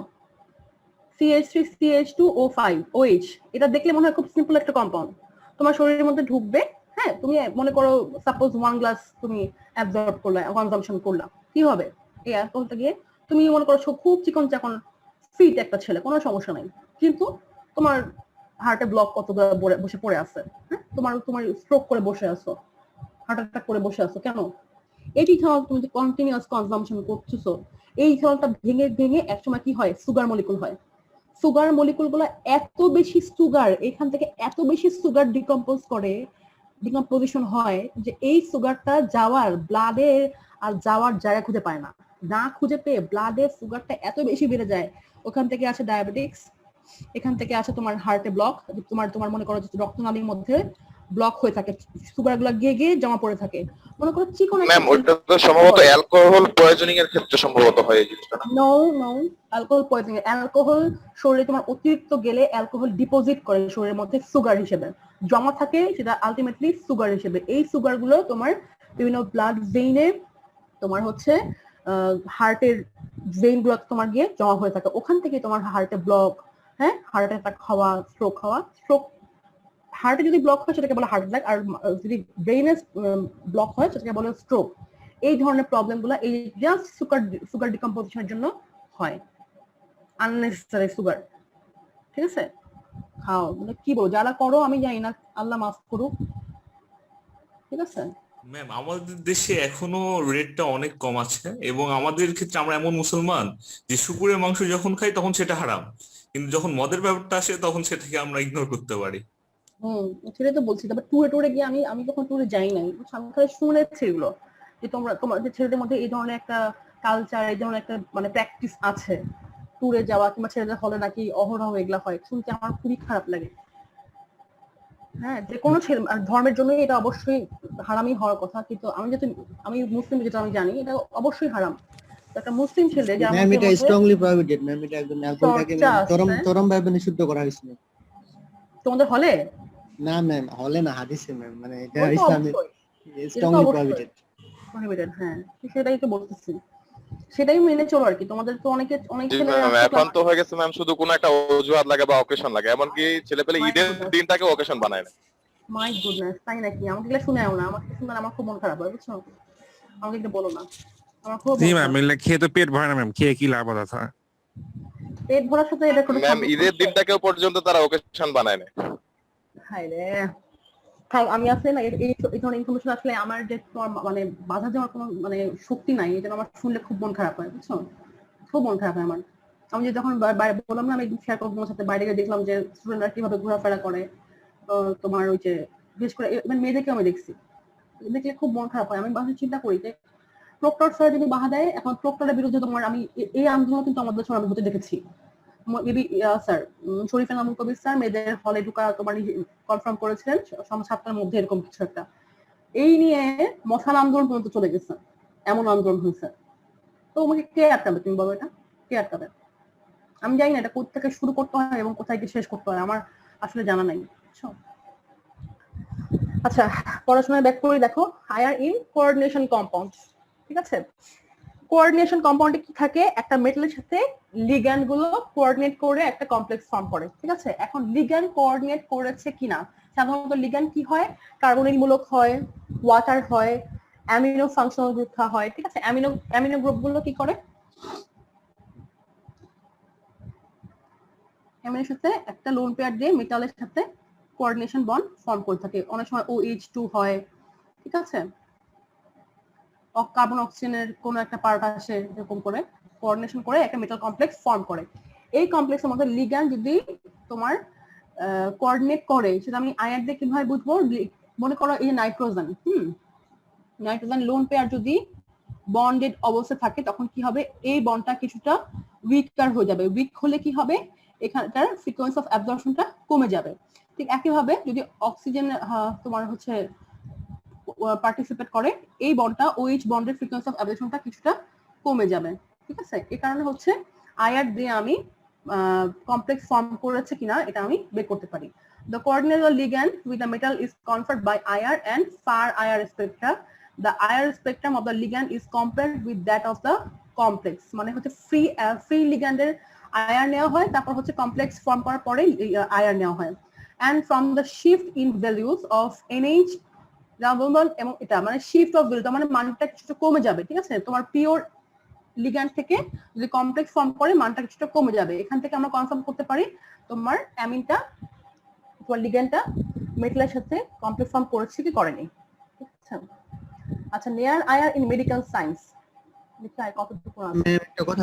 CH3CH2O5 OH, এটা দেখলে মনে হয় খুব সিম্পল একটা কম্পাউন্ড, তোমার শরীরের মধ্যে ঢুকবে। হ্যাঁ, তুমি মনে করো সাপোজ 1 গ্লাস তুমি অ্যাবজর্ব করলা, কনজাম্পশন করলা, কি হবে? এই অ্যালকোহলটা গিয়ে তুমি মনে করো খুব চিকন চাকন ফিট একটা ছেলে, কোনো সমস্যা নাই, কিন্তু তোমার হার্টে ব্লক কত বসে পড়ে আছে। হ্যাঁ, তোমার স্ট্রোক করে বসে আছো, হার্ট অ্যাটাক করে বসে আছো, কেন? এই ইথানল তুমি যে কন্টিনিউয়াস কনজাম্পশন করতেছো, এই ইথানলটা ভেঙে ভেঙে একসময় কি হয়? সুগার মলিকুল হয়। সুগার মলিকুল গুলো এত বেশি সুগার, এখান থেকে এত বেশি সুগার ডিকম্পোজিশন হয় যে এই সুগারটা যাওয়ার ব্লাডে আর যাওয়ার জায়গা খুঁজে পায় না, না খুঁজে পেয়ে ব্লাডে সুগারটা এত বেশি বেড়ে যায়, ওখান থেকে আসে ডায়াবেটিক্স, এখান থেকে আসে তোমার হার্টে ব্লক, তোমার মনে করো যে রক্তনালীর মধ্যে ব্লক হয়ে থাকে, সুগার গুলা গিয়ে গিয়ে জমা পড়ে থাকে। মনে করো চিকন ম্যাম, ওটা তো সম্ভবত অ্যালকোহল পয়জনিং এর ক্ষেত্রে সম্ভবত হয় এই জিনিসটা না? নো, অ্যালকোহল পয়জনিং, অ্যালকোহল শরীরে তোমার অতিরিক্ত গেলে অ্যালকোহল ডিপোজিট করে শরীরের মধ্যে সুগার হিসেবে জমা থাকে, সেটা আলটিমেটলি সুগার হিসেবে। এই সুগার গুলো তোমার বিভিন্ন ব্লাড ভেইনে, তোমার হচ্ছে হার্টের ভেইন গুলো তোমার গিয়ে জমা হয়ে থাকে, ওখান থেকে তোমার হার্টে ব্লক, হ্যাঁ, হার্ট অ্যাটাক হওয়া, স্ট্রোক হার্টে যদি ব্লক হয় সেটাকে বলে হার্ট অ্যাটাক, আর যদি ব্রেইনে ব্লক হয় সেটাকে বলে স্ট্রোক। এই ধরনের প্রবলেম গুলো এই জাস্ট সুগার ডিকম্পোজিশনের জন্য হয়, আননেসেসারি সুগার, ঠিক আছে? খাও, মানে কি বলবো, যারা করো আমি জানি না, আল্লাহ মাফ করুক, ঠিক আছে? ম্যাম, আমাদের দেশে এখনো রেটটা অনেক কম আছে, এবং আমাদের ক্ষেত্রে আমরা এমন মুসলমান যে শুকুরের মাংস যখন খাই তখন সেটা হারাম, কিন্তু যখন মদের ব্যাপারটা আসে তখন সেটাকে আমরা ইগনোর করতে পারি। সেটাই তো বলছি। তারপর ট্যুরে গিয়ে আমি যখন ট্যুরে যাই নাই, আমি খালি শুনেছি এগুলো যে তোমাদের ছেলেদের মধ্যে এই ধরনের একটা কালচার, এই ধরনের একটা মানে প্র্যাকটিস আছে, ট্যুরে যাওয়া কিংবা ছেলেদের হলে নাকি অহরহ এগুলা হয়, শুনতে আমার খুবই খারাপ লাগে। হ্যাঁ, যে কোনো ছেলে ধর্মের জন্য এটা অবশ্যই হারামই হওয়ার কথা, কিন্তু আমি মুসলিম, যেটা আমি জানি এটা অবশ্যই হারাম। তো একটা মুসলিম ছেলে যার ম্যাম, এটা মধ্যে স্ট্রংলি প্রহিবিটেড ম্যাম, এটা একদম অ্যালকোহলটাকে চরম ভাবে নিষিদ্ধ করা হয়েছে। তোমাদের হলে না ম্যাম, হলে না, হাদিসে ম্যাম, মানে এটা ওই তো ইসলামে অবশ্যই, এটা তো স্ট্রংলি অবশ্যই prohibited, হ্যাঁ, সেটাই তো বলতেছি, সেটাই মেনে চলো আর কি। তোমাদের তো অনেক জি ছেলে ম্যাম, এখন তো হয়ে গেছে ম্যাম, শুধু কোনো একটা অজুহাত লাগে বা অকেশন লাগে, এমনকি ছেলে পেলে ঈদের দিনটাকে অকেশন বানায় না। মাই গুডনেস, তাই নাকি? আমাকে এগুলো শুনেও না, আমাকে শুনলে আমার খুব মন খারাপ হয়, বুঝছো? আমাকে একটু বলো না, আমার খুব জি ম্যাম, এগুলা খেয়ে তো পেট ভরে না ম্যাম, খেয়ে কি লাভ আছে? পেট ভরার সাথে এটা কোনো ম্যাম, ঈদের দিনটাকেও পর্যন্ত তারা অকেশন বানায় না। হায় রে, থাক, আমি আসলে না এই ধরনের ইনফরমেশন আসলে আমার যে তোমার মানে বাধা দেওয়ার কোনো মানে শক্তি নাই, এই জন্য আমার শুনলে খুব মন খারাপ হয়, বুঝছো? খুব মন খারাপ হয় আমার। আমি যে যখন বললাম না, আমি শেয়ার করবো তোমার সাথে, বাইরে গিয়ে দেখলাম যে স্টুডেন্টরা কিভাবে ঘোরাফেরা করে, তোমার ওই যে বিশেষ করে মেয়েদেরকে আমি দেখছি, দেখলে খুব মন খারাপ হয়। আমি বাসায় চিন্তা করি যে প্রক্টর স্যার যদি বাধা দেয়, এখন প্রক্টরের বিরুদ্ধে তোমার আমি এই আন্দোলন কিন্তু আমাদের সময় আমি হতে দেখেছি। মেবি স্যার শরীফ আলম কবির স্যার মেয়েদের হলে ঢোকা তোমার কনফার্ম করেছিলেন সমাজ 7টার মধ্যে, এরকম কিছু একটা। এই নিয়ে মশাল আন্দোলন পর্যন্ত চলে গেছে, এমন আন্দোলন হয়েছে। তো আমাকে কে আটকাবে, তুমি বলো এটা কে আটকাবে? আমি জানি না এটা কোথা থেকে শুরু করতে হয় এবং কোথায় গিয়ে শেষ করতে হয়, আমার আসলে জানা নাই। আচ্ছা, পড়াশোনায় ব্যাক করে দেখো, হায়ার ইন কোঅর্ডিনেশন কম্পাউন্ড। ঠিক আছে, কোঅর্ডিনেশন কম্পাউন্ডে কি থাকে, একটা মেটালের সাথে লিগ্যান্ড গুলো কোঅর্ডিনেট করে একটা কমপ্লেক্স ফর্ম করে। ঠিক আছে, এখন লিগ্যান্ড কোঅর্ডিনেট করেছে কিনা, সাধারণত লিগ্যান্ড কি হয়, কার্বনিক মূলক হয়, ওয়াটার হয়, অ্যামিনো ফাংশনাল গ্রুপ হয়। ঠিক আছে, অ্যামিনো গ্রুপ গুলো কি করে, অ্যামিনোর সাথে একটা লোন পেয়ার দিয়ে মেটালের সাথে কোঅর্ডিনেশন বন্ড ফর্ম করে থাকে। অনেক সময় OH2 হয়। ঠিক আছে, কার্বন অক্সিজেনের কোন একটা পার্ট আসে, এরকম করে কোঅর্ডিনেশন করে একটা মেটাল কমপ্লেক্স ফর্ম করে। এই কমপ্লেক্সের মধ্যে লিগ্যান্ড যদি তোমার কোঅর্ডিনেট করে, সেটা আমি আয়ার দিয়ে কিভাবে বুঝবো? মনে করো এই নাইট্রোজেন, নাইট্রোজেন লোন পেয়ার যদি বন্ডেড অবস্থায় থাকে, তখন কি হবে, এই বন্ডটা কিছুটা উইকার হয়ে যাবে। উইক হলে কি হবে, এখানটার ফ্রিকোয়েন্সি অফ অ্যাবজর্পশনটা কমে যাবে। ঠিক একইভাবে যদি অক্সিজেন তোমার হচ্ছে পার্টিসিপেট করে, এই বন্ডটা OH বন্ডের ফ্রিকোয়েন্সি অফ অ্যাবজর্পশনটা কিছুটা কমে যাবে। ঠিক আছে, এই কারণে হচ্ছে আয়ার দিয়ে আমি কমপ্লেক্স ফর্ম করেছে কিনা এটা আমি বের করতে পারি। The coordinate of ligand with the metal is conferred by IR and far IR spectra. The IR spectrum of the ligand is compared with that of the complex. মানে হচ্ছে ফ্রি লিগ্যান্ডের আয়ার নেওয়া হয়, তারপর হচ্ছে কমপ্লেক্স ফর্ম করার পরে আয়ার নেওয়া হয়। And from the shift in values of NH এবং এটা মানে শিফট অফ ভ্যালু, মানে মানটা কিছুটা কমে যাবে। ঠিক আছে, তোমার পিওর লিগ্যান্ড থেকে যদি কমপ্লেক্স ফর্ম করে মানটা কিছুটা কমে যাবে। এখান থেকে আমরা কনফার্ম করতে পারি তোমার অ্যামিনটা, তোমার লিগ্যান্ডটা মেটালের সাথে কমপ্লেক্স ফর্ম করেছে কি করেনি। আচ্ছা, নেয়ার আয়ার ইন মেডিকেল সায়েন্স, কতটুকু আছে? একটা কথা